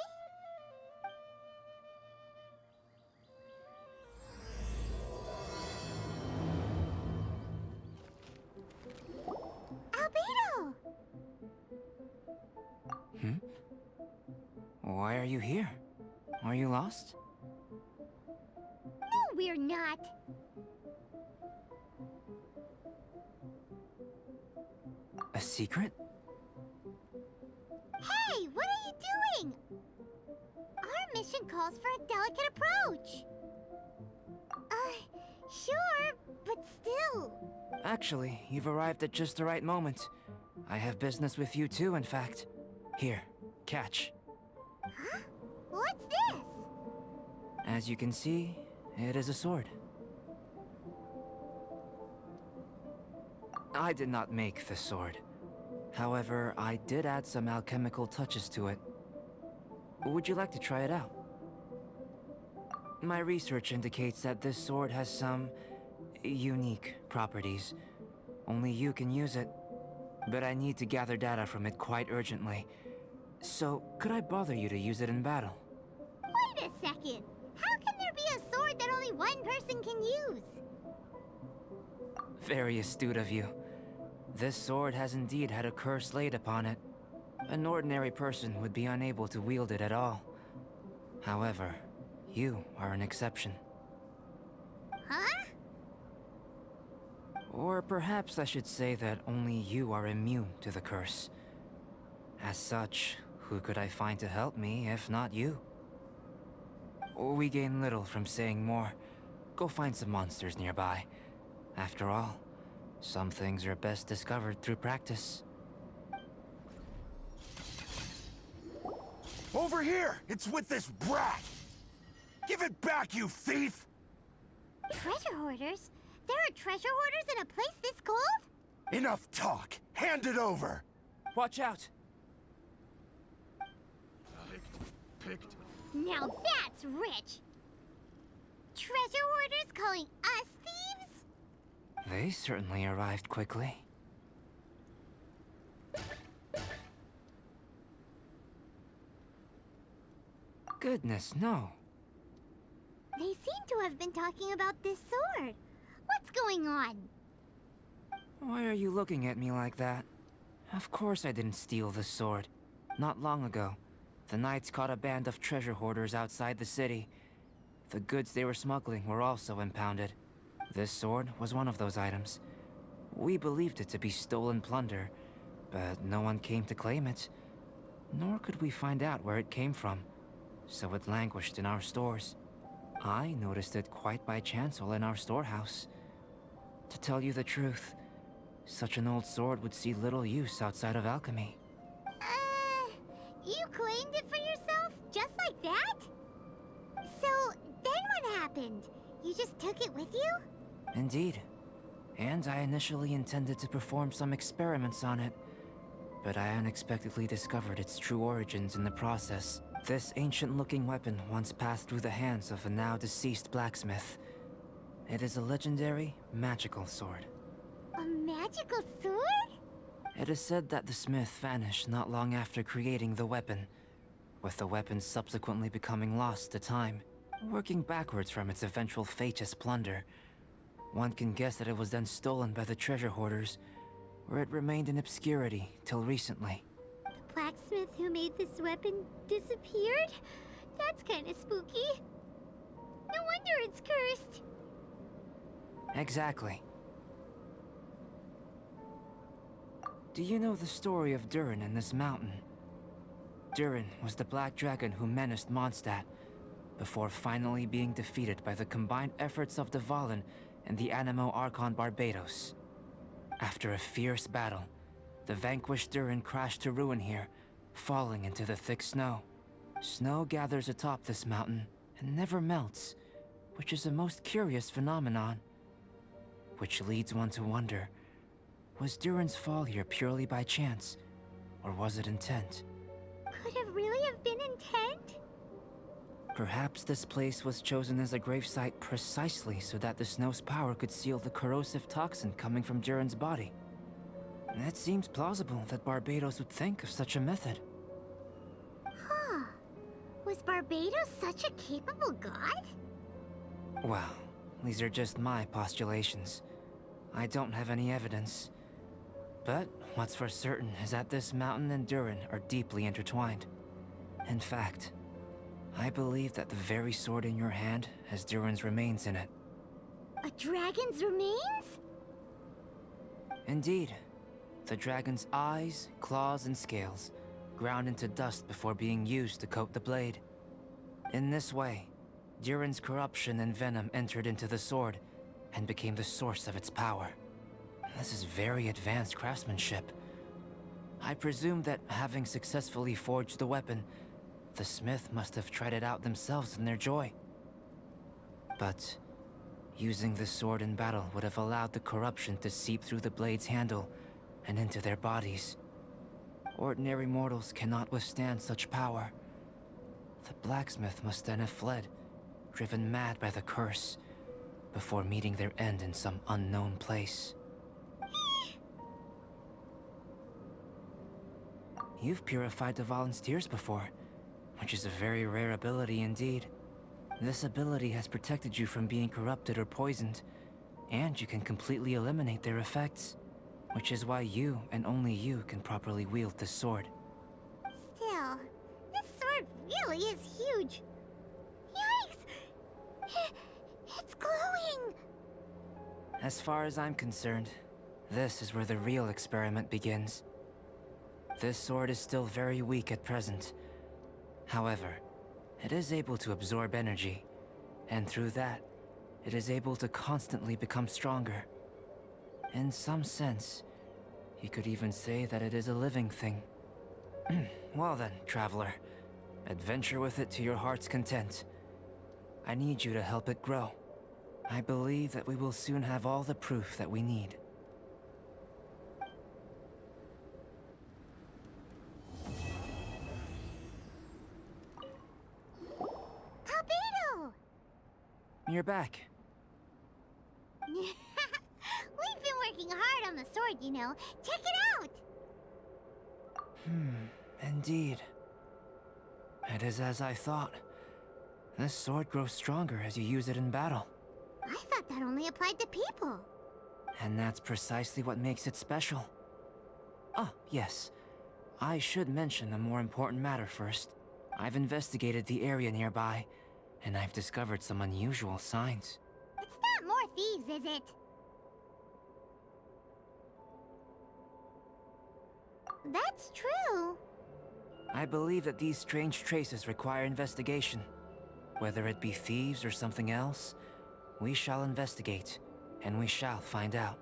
Albedo! Why are you here? Are you lost? No, we're not. A secret? Hey, what are you doing? Our mission calls for a delicate approach. Sure, but still. Actually, you've arrived at just the right moment. I have business with you too, in fact. Here, catch. Huh? What's this? As you can see, it is a sword. I did not make the sword. However, I did add some alchemical touches to it. Would you like to try it out? My research indicates that this sword has some unique properties. Only you can use it. But I need to gather data from it quite urgently. So, could I bother you to use it in battle? Wait a second. How can there be a sword that only one person can use? Very astute of you. This sword has indeed had a curse laid upon it. An ordinary person would be unable to wield it at all. However, you are an exception. Huh? Or perhaps I should say that only you are immune to the curse. As such, who could I find to help me if not you? We gain little from saying more. Go find some monsters nearby. After all, some things are best discovered through practice. Over here! It's with this brat! Give it back, you thief! Treasure hoarders? There are treasure hoarders in a place this cold? Enough talk! Hand it over! Watch out! Picked. Now that's rich! Treasure hoarders calling us thieves? They certainly arrived quickly. Goodness, no. They seem to have been talking about this sword. What's going on? Why are you looking at me like that? Of course I didn't steal this sword. Not long ago, the Knights caught a band of treasure hoarders outside the city. The goods they were smuggling were also impounded. This sword was one of those items. We believed it to be stolen plunder, but no one came to claim it. Nor could we find out where it came from, so it languished in our stores. I noticed it quite by chance while in our storehouse. To tell you the truth, such an old sword would see little use outside of alchemy. You claimed it for yourself? Just like that? So, then what happened? You just took it with you? Indeed. And I initially intended to perform some experiments on it, but I unexpectedly discovered its true origins in the process. This ancient-looking weapon once passed through the hands of a now-deceased blacksmith. It is a legendary, magical sword. A magical sword? It is said that the smith vanished not long after creating the weapon, with the weapon subsequently becoming lost to time. Working backwards from its eventual fate as plunder, one can guess that it was then stolen by the treasure hoarders, where it remained in obscurity till recently. The blacksmith who made this weapon disappeared? That's kinda spooky. No wonder it's cursed. Exactly. Do you know the story of Durin and this mountain? Durin was the black dragon who menaced Mondstadt, before finally being defeated by the combined efforts of the Valen and the Animo Archon Barbados. After a fierce battle, the vanquished Durin crashed to ruin here, falling into the thick snow. Snow gathers atop this mountain and never melts, which is a most curious phenomenon. Which leads one to wonder, was Durin's fall here purely by chance, or was it intent? Could it really have been intent? Perhaps this place was chosen as a gravesite precisely so that the snow's power could seal the corrosive toxin coming from Durin's body. It seems plausible that Barbados would think of such a method. Huh. Was Barbados such a capable god? Well, these are just my postulations. I don't have any evidence. But what's for certain is that this mountain and Durin are deeply intertwined. In fact, I believe that the very sword in your hand has Durin's remains in it. A dragon's remains? Indeed. The dragon's eyes, claws, and scales ground into dust before being used to coat the blade. In this way, Durin's corruption and venom entered into the sword and became the source of its power. This is very advanced craftsmanship. I presume that having successfully forged the weapon, the smith must have tried it out themselves in their joy. But using the sword in battle would have allowed the corruption to seep through the blade's handle and into their bodies. Ordinary mortals cannot withstand such power. The blacksmith must then have fled, driven mad by the curse, before meeting their end in some unknown place. You've purified the Valen's tears before, which is a very rare ability indeed. This ability has protected you from being corrupted or poisoned, and you can completely eliminate their effects, which is why you and only you can properly wield this sword. Still, this sword really is huge. Yikes! It's glowing! As far as I'm concerned, this is where the real experiment begins. This sword is still very weak at present. However, it is able to absorb energy, and through that, it is able to constantly become stronger. In some sense, you could even say that it is a living thing. Well then, traveler, adventure with it to your heart's content. I need you to help it grow. I believe that we will soon have all the proof that we need. Albedo! You're back. We've been working hard on the sword, you know. Check it out! Indeed. It is as I thought. This sword grows stronger as you use it in battle. I thought that only applied to people. And that's precisely what makes it special. Ah, yes. I should mention a more important matter first. I've investigated the area nearby, and I've discovered some unusual signs. It's not more thieves, is it? That's true. I believe that these strange traces require investigation. Whether it be thieves or something else, we shall investigate, and we shall find out.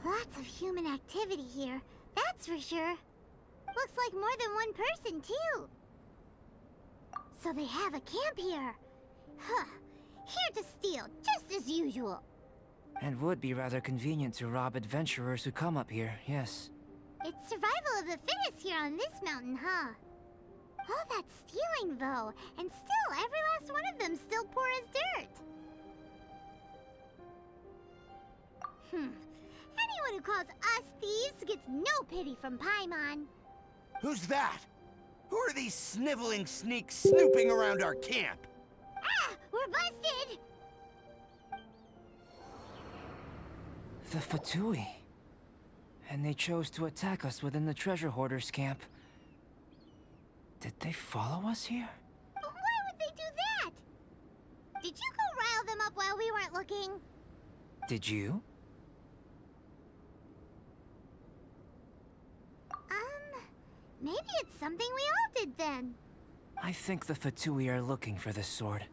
Lots of human activity here, that's for sure. Looks like more than one person, too. So they have a camp here. Huh. Here to steal, just as usual. And would be rather convenient to rob adventurers who come up here, yes. It's survival of the fittest here on this mountain, huh? All that stealing, though, and still every last one of them still poor as dirt. Anyone who calls us thieves gets no pity from Paimon. Who's that? Who are these sniveling sneaks snooping around our camp? Ah! We're busted! The Fatui. And they chose to attack us within the treasure hoarders' camp. Did they follow us here? But why would they do that? Did you go rile them up while we weren't looking? Did you? Maybe it's something we all did then. I think the Fatui are looking for this sword.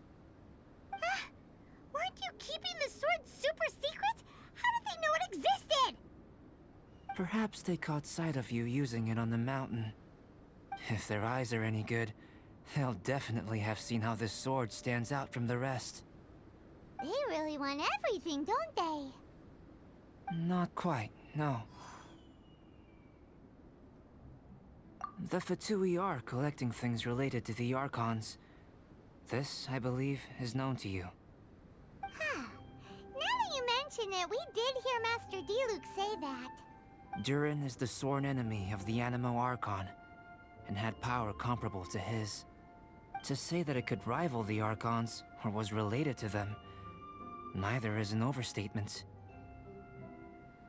Weren't you keeping the sword super secret? How did they know it existed? Perhaps they caught sight of you using it on the mountain. If their eyes are any good, they'll definitely have seen how this sword stands out from the rest. They really want everything, don't they? Not quite, no. The Fatui are collecting things related to the Archons. This, I believe, is known to you. Huh. Now that you mention it, we did hear Master Diluc say that. Durin is the sworn enemy of the Animo Archon, and had power comparable to his. To say that it could rival the Archons, or was related to them, neither is an overstatement.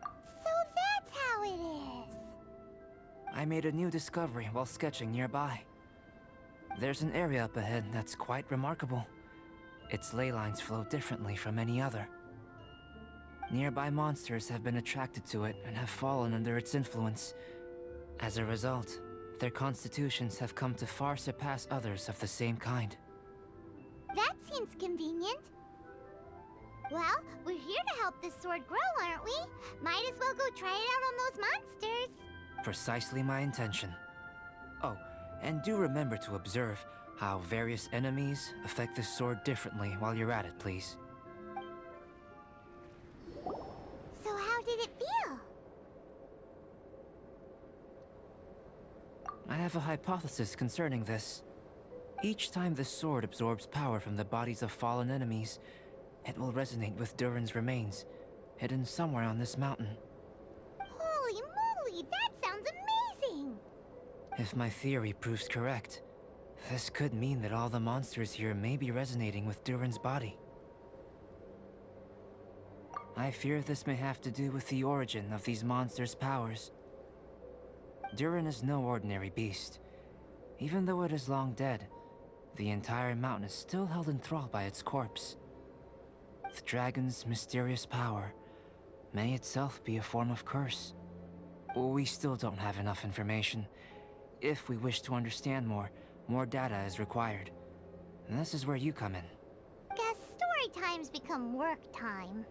So that's how it is. I made a new discovery while sketching nearby. There's an area up ahead that's quite remarkable. Its ley lines flow differently from any other. Nearby monsters have been attracted to it and have fallen under its influence. As a result, their constitutions have come to far surpass others of the same kind. That seems convenient. Well, we're here to help this sword grow, aren't we? Might as well go try it out on those monsters. Precisely my intention. Oh, and do remember to observe how various enemies affect this sword differently while you're at it, please. So how did it feel? I have a hypothesis concerning this. Each time this sword absorbs power from the bodies of fallen enemies, it will resonate with Durin's remains, hidden somewhere on this mountain. Holy moly, that sounds amazing! If my theory proves correct, this could mean that all the monsters here may be resonating with Durin's body. I fear this may have to do with the origin of these monsters' powers. Durin is no ordinary beast. Even though it is long dead, the entire mountain is still held in thrall by its corpse. The dragon's mysterious power may itself be a form of curse. We still don't have enough information. If we wish to understand more data is required. And this is where you come in. Guess story times become work time.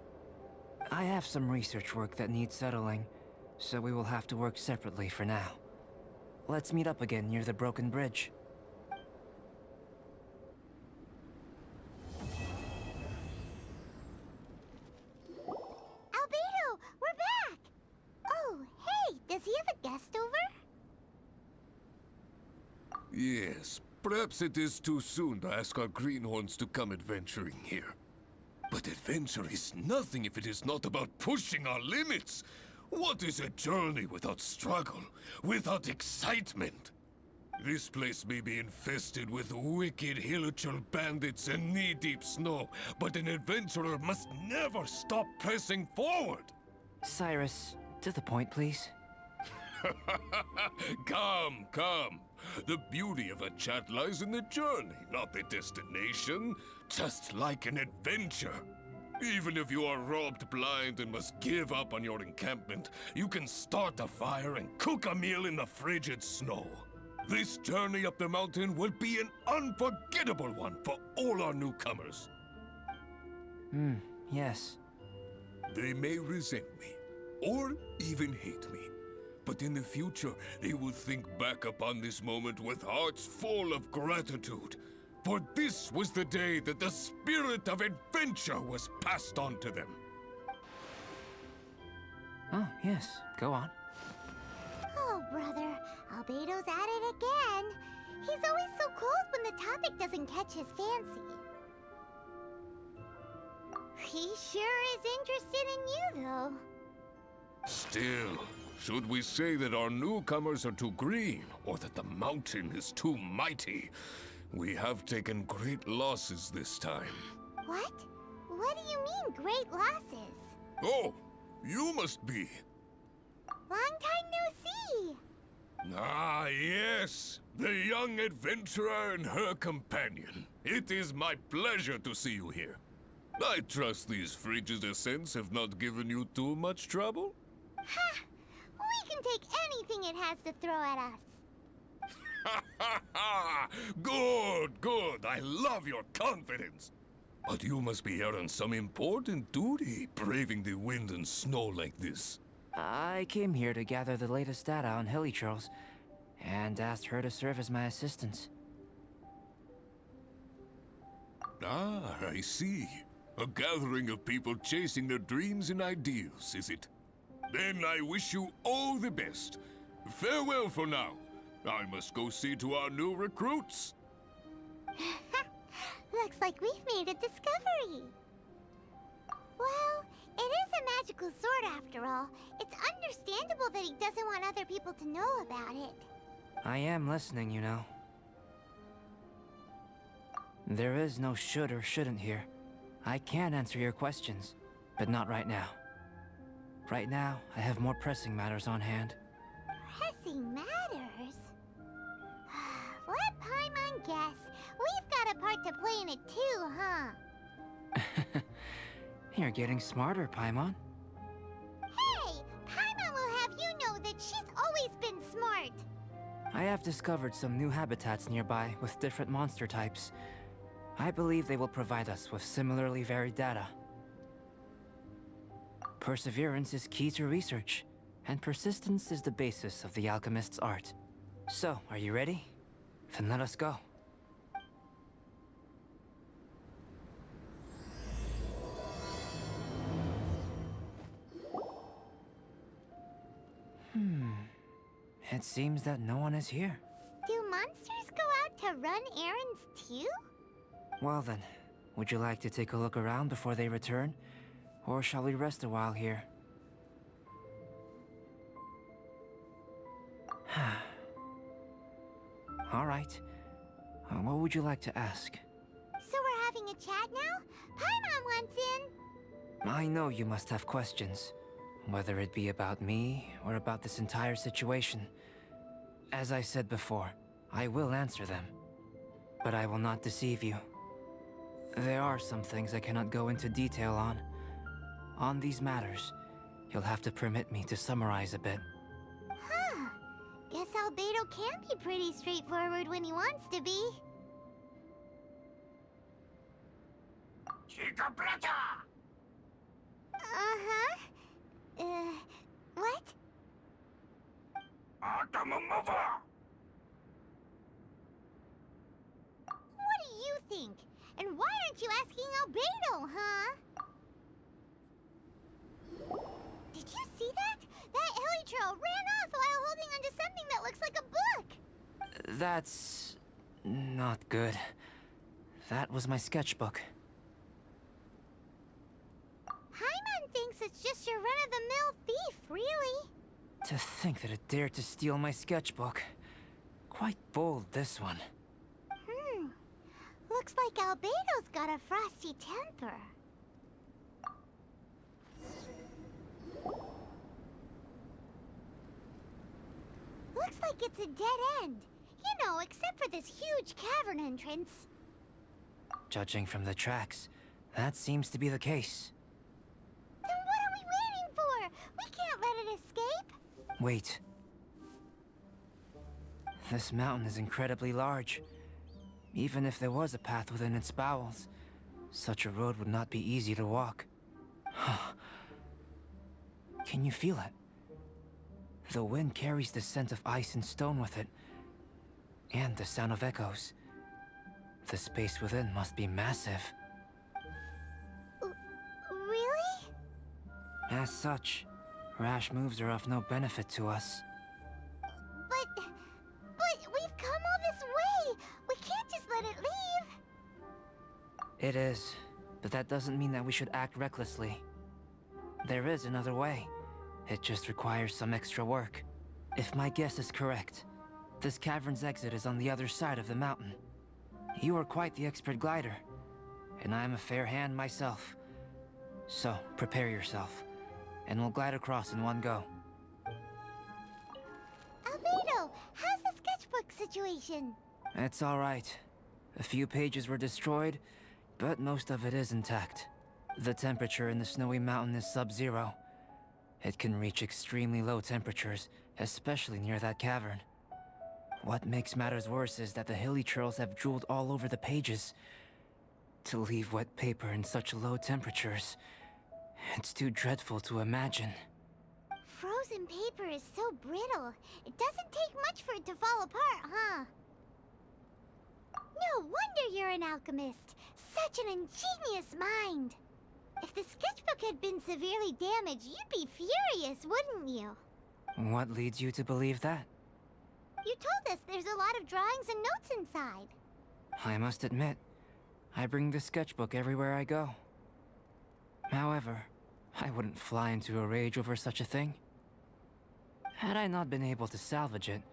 I have some research work that needs settling, so we will have to work separately for now. Let's meet up again near the broken bridge. Albedo, we're back! Oh, hey, does he have a guest over? Yes, perhaps it is too soon to ask our greenhorns to come adventuring here. But adventure is nothing if it is not about pushing our limits. What is a journey without struggle, without excitement? This place may be infested with wicked Hilichurl bandits and knee-deep snow, but an adventurer must never stop pressing forward. Cyrus, to the point, please. Come, come. The beauty of a chat lies in the journey, not the destination. Just like an adventure. Even if you are robbed blind and must give up on your encampment, you can start a fire and cook a meal in the frigid snow. This journey up the mountain will be an unforgettable one for all our newcomers. Yes. They may resent me, or even hate me. But in the future, they will think back upon this moment with hearts full of gratitude. For this was the day that the spirit of adventure was passed on to them. Oh, yes. Go on. Oh, brother. Albedo's at it again. He's always so cold when the topic doesn't catch his fancy. He sure is interested in you, though. Still, should we say that our newcomers are too green, or that the mountain is too mighty? We have taken great losses this time. What? What do you mean, great losses? Oh, you must be. Long time no see. Ah, yes. The young adventurer and her companion. It is my pleasure to see you here. I trust these frigid ascents have not given you too much trouble? Ha! We can take anything it has to throw at us. Ha ha ha! Good, good. I love your confidence. But you must be here on some important duty, braving the wind and snow like this. I came here to gather the latest data on Hilichurls, and asked her to serve as my assistant. Ah, I see. A gathering of people chasing their dreams and ideals, is it? Then I wish you all the best. Farewell for now. I must go see to our new recruits. Looks like we've made a discovery. Well, it is a magical sword after all. It's understandable that he doesn't want other people to know about it. I am listening, you know. There is no should or shouldn't here. I can answer your questions, but not right now. Right now, I have more pressing matters on hand. Pressing matters? Let Paimon guess. We've got a part to play in it too, huh? You're getting smarter, Paimon. Hey! Paimon will have you know that she's always been smart. I have discovered some new habitats nearby with different monster types. I believe they will provide us with similarly varied data. Perseverance is key to research, and persistence is the basis of the alchemist's art. So, are you ready? Then let us go. It seems that no one is here. Do monsters go out to run errands too? Well then, would you like to take a look around before they return? Or shall we rest a while here? Alright. What would you like to ask? So we're having a chat now? Paimon wants in. I know you must have questions, whether it be about me or about this entire situation. As I said before, I will answer them. But I will not deceive you. There are some things I cannot go into detail on. On these matters, you'll have to permit me to summarize a bit. Huh. Guess Albedo can be pretty straightforward when he wants to be. Uh-huh. What? What do you think? And why aren't you asking Albedo, huh? Did you see that? That Hilichurl ran off while holding onto something that looks like a book. That's... not good. That was my sketchbook. Paimon thinks it's just your run-of-the-mill thief, really. To think that it dared to steal my sketchbook. Quite bold, this one. Looks like Albedo's got a frosty temper. Looks like it's a dead end. You know, except for this huge cavern entrance. Judging from the tracks, that seems to be the case. Then what are we waiting for? We can't let it escape. Wait. This mountain is incredibly large. Even if there was a path within its bowels, such a road would not be easy to walk. Can you feel it? The wind carries the scent of ice and stone with it, and the sound of echoes. The space within must be massive. Really? As such, rash moves are of no benefit to us. But we've come all this way! We can't just let it leave! It is, but that doesn't mean that we should act recklessly. There is another way. It just requires some extra work. If my guess is correct, this cavern's exit is on the other side of the mountain. You are quite the expert glider, and I am a fair hand myself. So, prepare yourself, and we'll glide across in one go. Albedo, how's the sketchbook situation? It's alright. A few pages were destroyed, but most of it is intact. The temperature in the snowy mountain is sub-zero. It can reach extremely low temperatures, especially near that cavern. What makes matters worse is that the hilly churls have drooled all over the pages. To leave wet paper in such low temperatures, it's too dreadful to imagine. Frozen paper is so brittle. It doesn't take much for it to fall apart, huh? No wonder you're an alchemist. Such an ingenious mind. If the sketchbook had been severely damaged, you'd be furious, wouldn't you? What leads you to believe that? You told us there's a lot of drawings and notes inside. I must admit, I bring the sketchbook everywhere I go. However, I wouldn't fly into a rage over such a thing. Had I not been able to salvage it,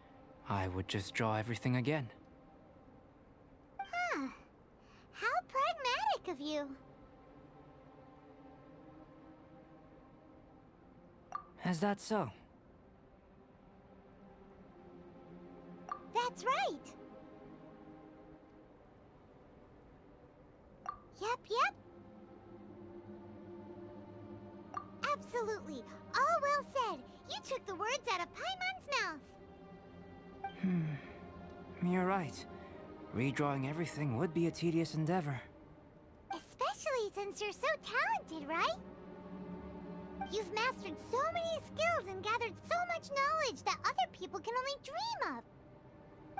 I would just draw everything again. Huh. How pragmatic of you. Is that so? That's right. Yep. Absolutely. All well said. You took the words out of Paimon's mouth. You're right. Redrawing everything would be a tedious endeavor. Especially since you're so talented, right? You've mastered so many skills and gathered so much knowledge that other people can only dream of.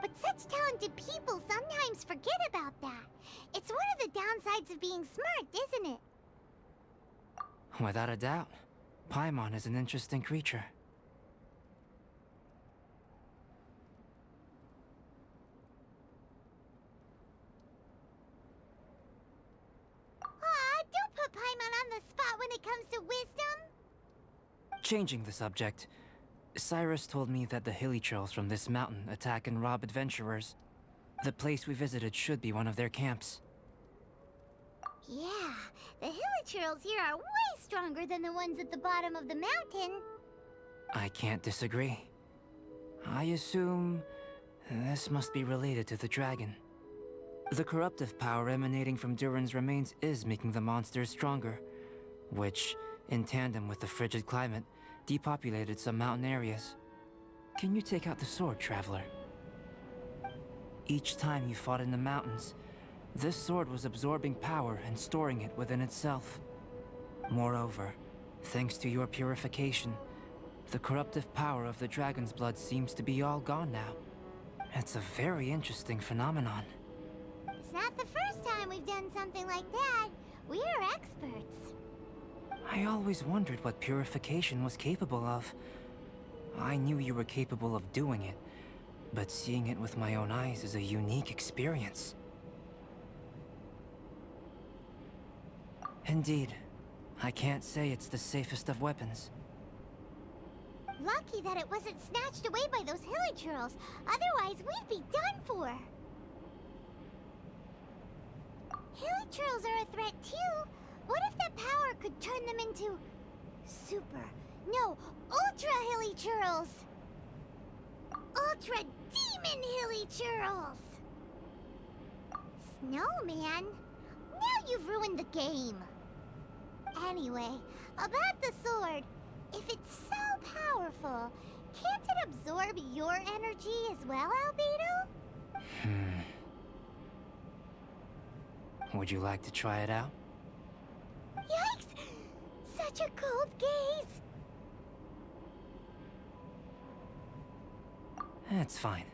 But such talented people sometimes forget about that. It's one of the downsides of being smart, isn't it? Without a doubt, Paimon is an interesting creature. Aw, don't put Paimon on the spot when it comes to wisdom. Changing the subject, Cyrus told me that the hilly churls from this mountain attack and rob adventurers. The place we visited should be one of their camps. Yeah, the hilichurls here are way stronger than the ones at the bottom of the mountain. I can't disagree. I assume this must be related to the dragon. The corruptive power emanating from Durin's remains is making the monsters stronger, which, in tandem with the frigid climate, depopulated some mountain areas. Can you take out the sword, traveler? Each time you fought in the mountains, this sword was absorbing power and storing it within itself. Moreover, thanks to your purification, the corruptive power of the dragon's blood seems to be all gone now. It's a very interesting phenomenon. It's not the first time we've done something like that. We're experts. I always wondered what purification was capable of. I knew you were capable of doing it, but seeing it with my own eyes is a unique experience. Indeed, I can't say it's the safest of weapons. Lucky that it wasn't snatched away by those hilichurls. Otherwise, we'd be done for. Hilichurls are a threat too. What if that power could turn them into ultra hilichurls? Ultra demon hilichurls. Snowman, now you've ruined the game. Anyway, about the sword. If it's so powerful, can't it absorb your energy as well, Albedo? Would you like to try it out? Yikes! Such a cold gaze! It's fine.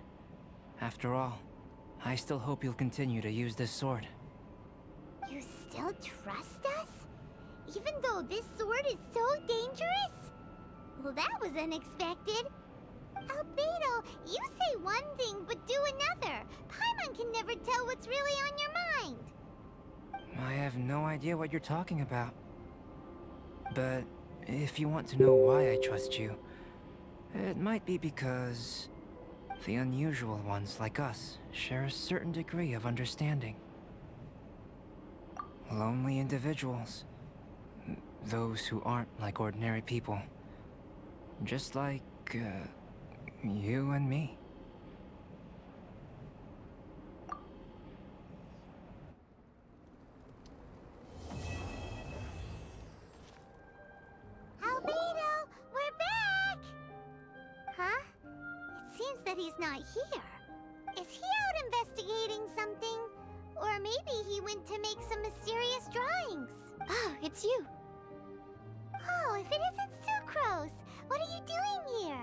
After all, I still hope you'll continue to use this sword. You still trust us? Even though this sword is so dangerous? Well, that was unexpected. Albedo, you say one thing but do another. Paimon can never tell what's really on your mind. I have no idea what you're talking about. But if you want to know why I trust you, it might be because the unusual ones like us share a certain degree of understanding. Lonely individuals. Those who aren't like ordinary people. Just like, you and me. Albedo, we're back! Huh? It seems that he's not here. Is he out investigating something? Or maybe he went to make some mysterious drawings. Oh, it's you. Oh, if it isn't Sucrose! What are you doing here?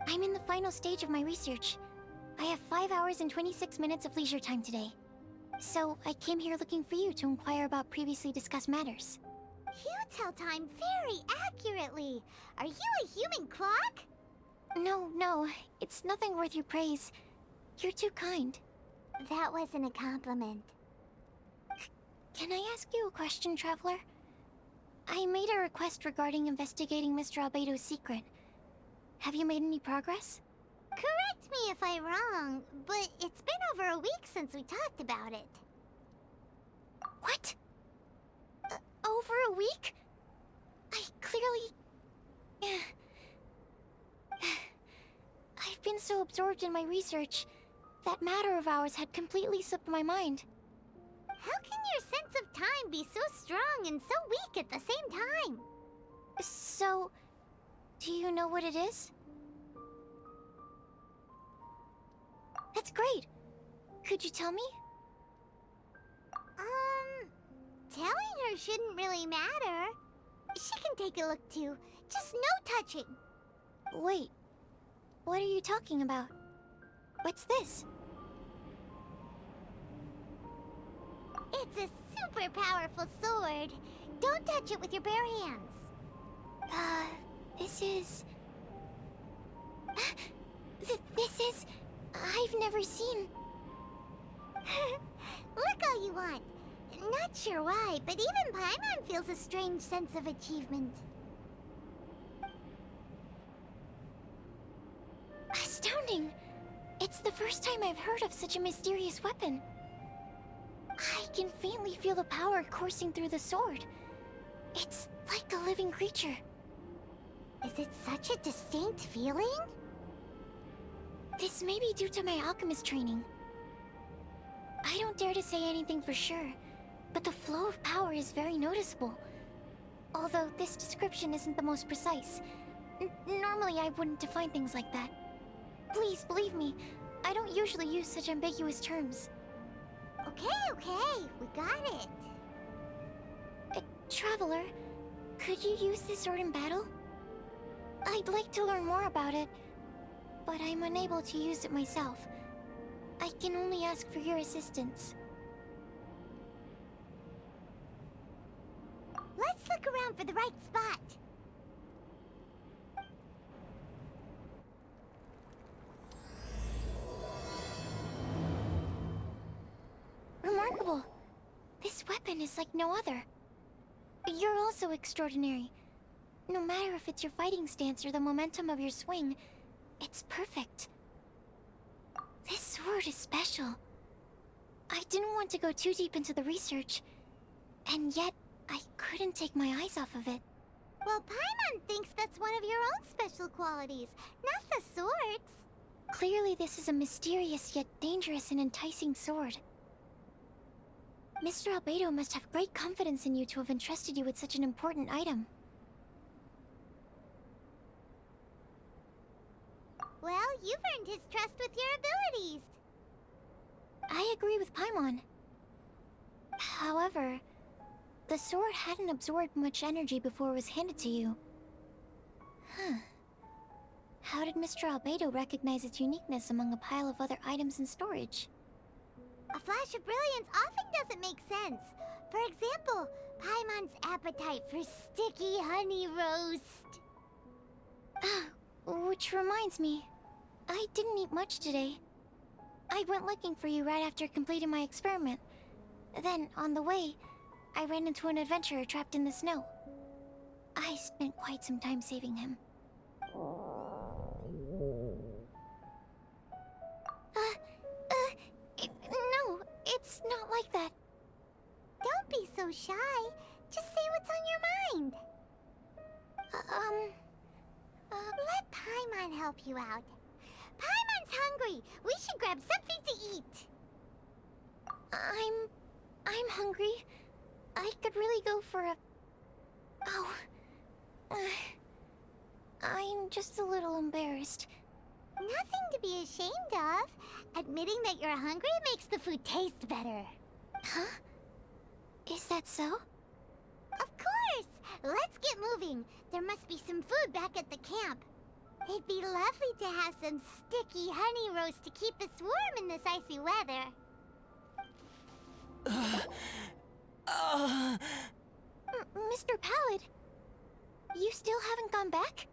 I'm in the final stage of my research. I have 5 hours and 26 minutes of leisure time today. So, I came here looking for you to inquire about previously discussed matters. You tell time very accurately. Are you a human clock? No, it's nothing worth your praise. You're too kind. That wasn't a compliment. Can I ask you a question, Traveler? I made a request regarding investigating Mr. Albedo's secret. Have you made any progress? Correct me if I'm wrong, but it's been over a week since we talked about it. What? Over a week? I clearly... I've been so absorbed in my research. That matter of ours had completely slipped my mind. How can your sense of time be so strong and so weak at the same time? So, do you know what it is? That's great. Could you tell me? Telling her shouldn't really matter. She can take a look too. Just no touching. Wait, what are you talking about? What's this? It's a super powerful sword. Don't touch it with your bare hands. This is... this is... I've never seen... Look all you want. Not sure why, but even Paimon feels a strange sense of achievement. Astounding! It's the first time I've heard of such a mysterious weapon. I can faintly feel the power coursing through the sword. It's like a living creature. Is it such a distinct feeling? This may be due to my alchemist training. I don't dare to say anything for sure, but the flow of power is very noticeable. Although this description isn't the most precise. Normally I wouldn't define things like that. Please believe me, I don't usually use such ambiguous terms. Okay, we got it. Traveler, could you use this sword in battle? I'd like to learn more about it, but I'm unable to use it myself. I can only ask for your assistance. Let's look around for the right spot. Remarkable. This weapon is like no other. You're also extraordinary. No matter if it's your fighting stance or the momentum of your swing, it's perfect. This sword is special. I didn't want to go too deep into the research, and yet I couldn't take my eyes off of it. Well, Paimon thinks that's one of your own special qualities, not the sword's. Clearly this is a mysterious yet dangerous and enticing sword. Mr. Albedo must have great confidence in you to have entrusted you with such an important item. Well, you've earned his trust with your abilities. I agree with Paimon. However, the sword hadn't absorbed much energy before it was handed to you. How did Mr. Albedo recognize its uniqueness among a pile of other items in storage? A flash of brilliance often doesn't make sense. For example, Paimon's appetite for sticky honey roast. Which reminds me, I didn't eat much today. I went looking for you right after completing my experiment. Then, on the way, I ran into an adventurer trapped in the snow. I spent quite some time saving him. No, it's not like that. Don't be so shy. Just say what's on your mind. Let Paimon help you out. Paimon's hungry. We should grab something to eat. I'm hungry. I could really go for a... Oh. I'm just a little embarrassed. Nothing to be ashamed of. Admitting that you're hungry makes the food taste better. Huh? Is that so? Of course! Let's get moving. There must be some food back at the camp. It'd be lovely to have some sticky honey roast to keep us warm in this icy weather. Mr. Pallid, you still haven't gone back?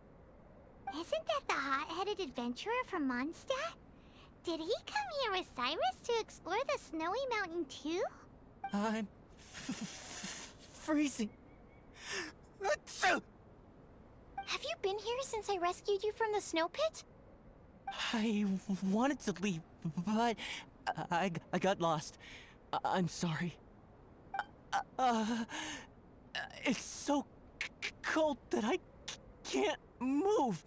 Isn't that the hot-headed adventurer from Mondstadt? Did he come here with Cyrus to explore the snowy mountain too? I'm freezing. Have you been here since I rescued you from the snow pit? I wanted to leave, but I got lost. I'm sorry. It's so cold that I can't move.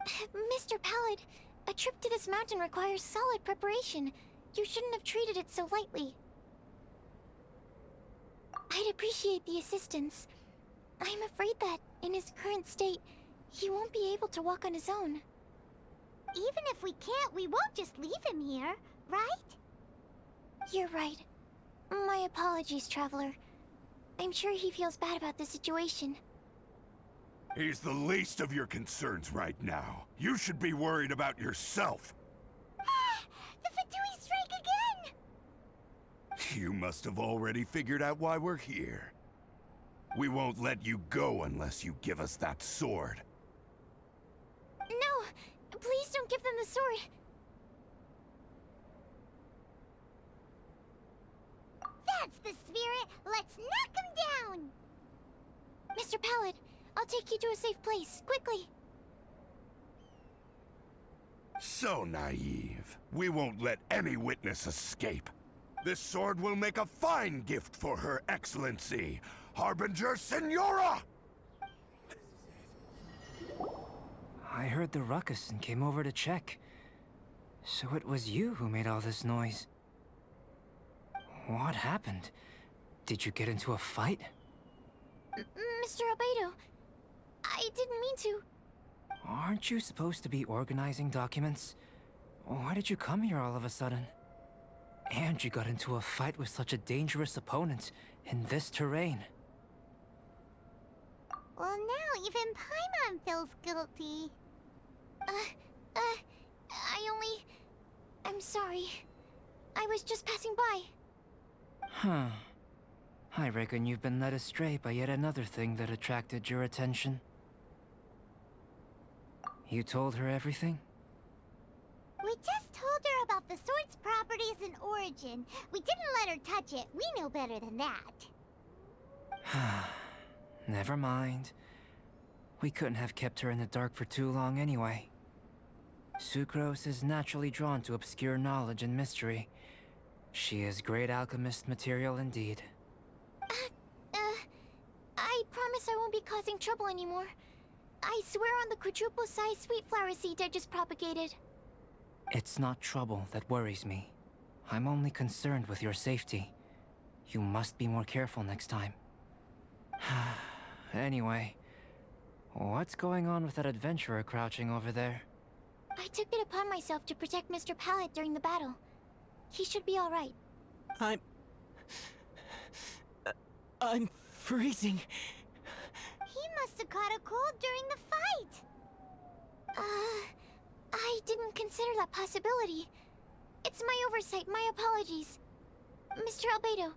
Mr. Pallid, a trip to this mountain requires solid preparation. You shouldn't have treated it so lightly. I'd appreciate the assistance. I'm afraid that, in his current state, he won't be able to walk on his own. Even if we can't, we won't just leave him here, right? You're right. My apologies, Traveler. I'm sure he feels bad about the situation. He's the least of your concerns right now. You should be worried about yourself. The Fatui strike again! You must have already figured out why we're here. We won't let you go unless you give us that sword. No! Please don't give them the sword! That's the spirit! Let's knock him down! Mr. Pallid, I'll take you to a safe place, quickly! So naive. We won't let any witness escape. This sword will make a fine gift for Her Excellency, Harbinger Signora! I heard the ruckus and came over to check. So it was you who made all this noise. What happened? Did you get into a fight? Mr. Albedo, I didn't mean to. Aren't you supposed to be organizing documents? Why did you come here all of a sudden? And you got into a fight with such a dangerous opponent in this terrain. Well, now even Paimon feels guilty. I'm sorry. I was just passing by. Huh. I reckon you've been led astray by yet another thing that attracted your attention. You told her everything? We just told her about the sword's properties and origin. We didn't let her touch it. We know better than that. Never mind. We couldn't have kept her in the dark for too long anyway. Sucrose is naturally drawn to obscure knowledge and mystery. She is great alchemist material indeed. I promise I won't be causing trouble anymore. I swear on the quadruple-sized sweet flower seed I just propagated. It's not trouble that worries me. I'm only concerned with your safety. You must be more careful next time. Anyway, what's going on with that adventurer crouching over there? I took it upon myself to protect Mr. Pallid during the battle. He should be alright. I'm freezing. He must have caught a cold during the fight. I didn't consider that possibility. It's my oversight. My apologies. Mr. Albedo,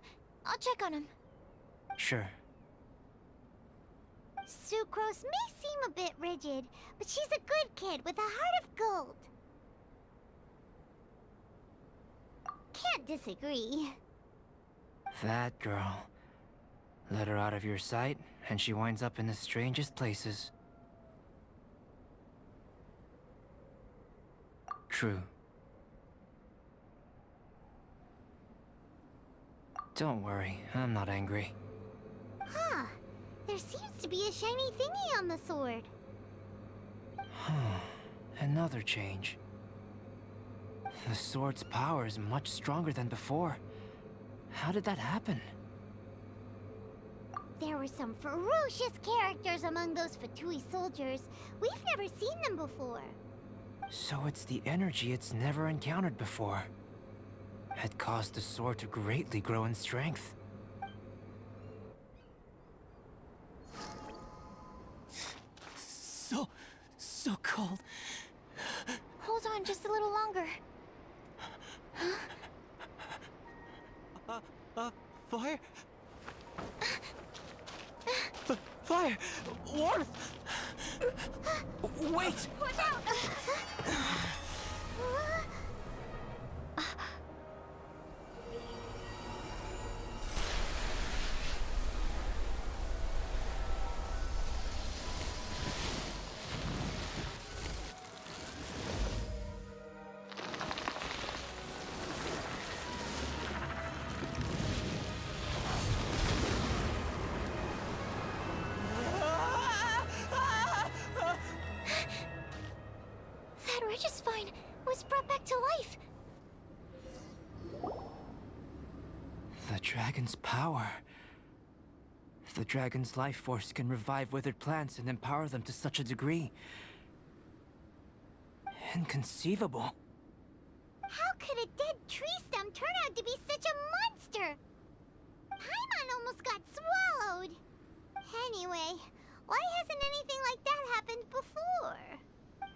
I'll check on him. Sure. Sucrose may seem a bit rigid, but she's a good kid with a heart of gold. Can't disagree. That girl. Let her out of your sight, and she winds up in the strangest places. True. Don't worry, I'm not angry. Huh. There seems to be a shiny thingy on the sword. Another change. The sword's power is much stronger than before. How did that happen? There were some ferocious characters among those Fatui soldiers. We've never seen them before. So it's the energy it's never encountered before. It caused the sword to greatly grow in strength. So cold. Hold on just a little longer. Fire? Fire! Warmth! Wait! Watch out! That Regisvine was brought back to life. The dragon's power. The dragon's life force can revive withered plants and empower them to such a degree. Inconceivable. How could a dead tree stem turn out to be such a monster? Paimon almost got swallowed. Anyway, why hasn't anything like that happened before?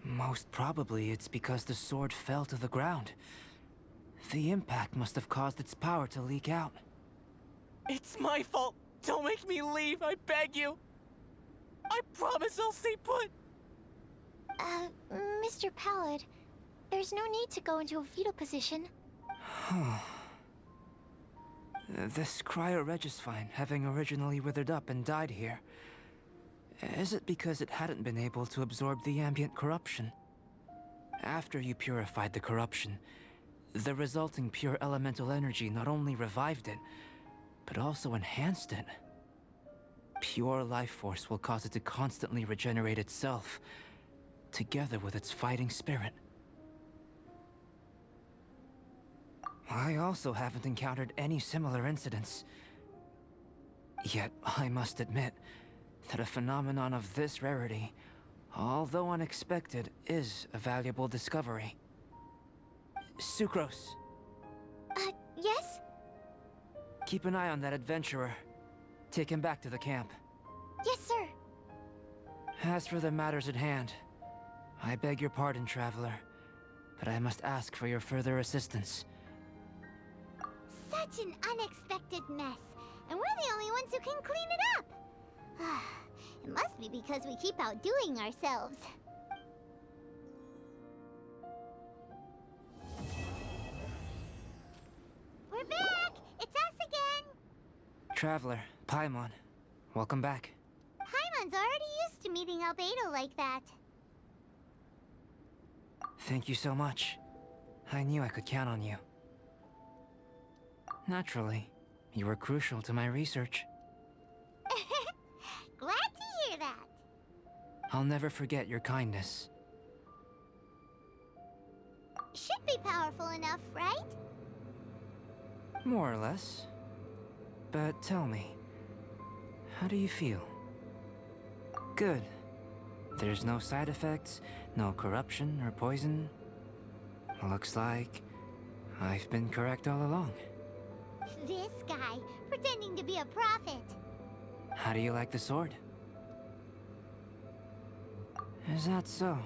Most probably it's because the sword fell to the ground. The impact must have caused its power to leak out. It's my fault! Don't make me leave, I beg you! I promise I'll stay put! Mr. Pallid, there's no need to go into a fetal position. This cryoregisvine, having originally withered up and died here, is it because it hadn't been able to absorb the ambient corruption? After you purified the corruption, the resulting pure elemental energy not only revived it, but also enhanced it. Pure life force will cause it to constantly regenerate itself, together with its fighting spirit. I also haven't encountered any similar incidents. Yet, I must admit that a phenomenon of this rarity, although unexpected, is a valuable discovery. Sucrose, Yes? keep an eye on that adventurer. Take him back to the camp. Yes, sir. As for the matters at hand, I beg your pardon, traveler, but I must ask for your further assistance. Such an unexpected mess, and we're the only ones who can clean it up. It must be because we keep outdoing ourselves. We're back! It's us again! Traveler, Paimon, welcome back. Paimon's already used to meeting Albedo like that. Thank you so much. I knew I could count on you. Naturally, you were crucial to my research. Glad to hear that. I'll never forget your kindness. Should be powerful enough, right? More or less. But tell me, how do you feel? Good. There's no side effects, no corruption or poison. Looks like I've been correct all along. This guy, pretending to be a prophet. How do you like the sword? Is that so?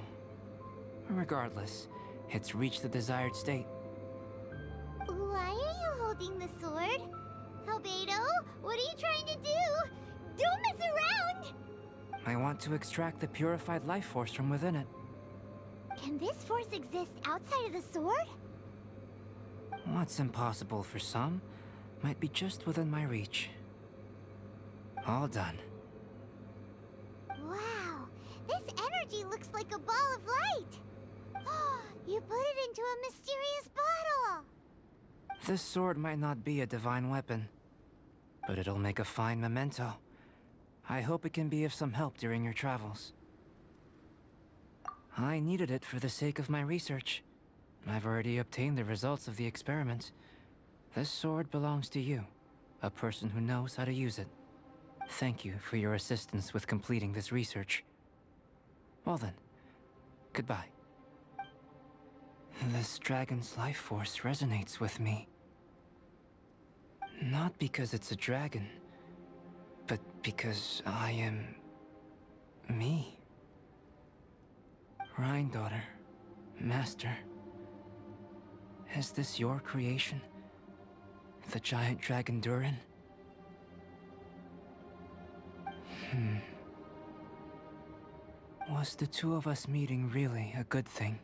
Regardless, it's reached the desired state. holding the sword. Albedo, what are you trying to do? Don't mess around! I want to extract the purified life force from within it. Can this force exist outside of the sword? What's impossible for some might be just within my reach. All done. Wow, this energy looks like a ball of light. You put it into a mysterious bottle. This sword might not be a divine weapon, but it'll make a fine memento. I hope it can be of some help during your travels. I needed it for the sake of my research. I've already obtained the results of the experiment. This sword belongs to you, a person who knows how to use it. Thank you for your assistance with completing this research. Well then, goodbye. This dragon's life force resonates with me. Not because it's a dragon, but because I am... me. Rhine daughter, master. Is this your creation? The giant dragon Durin? Was the two of us meeting really a good thing?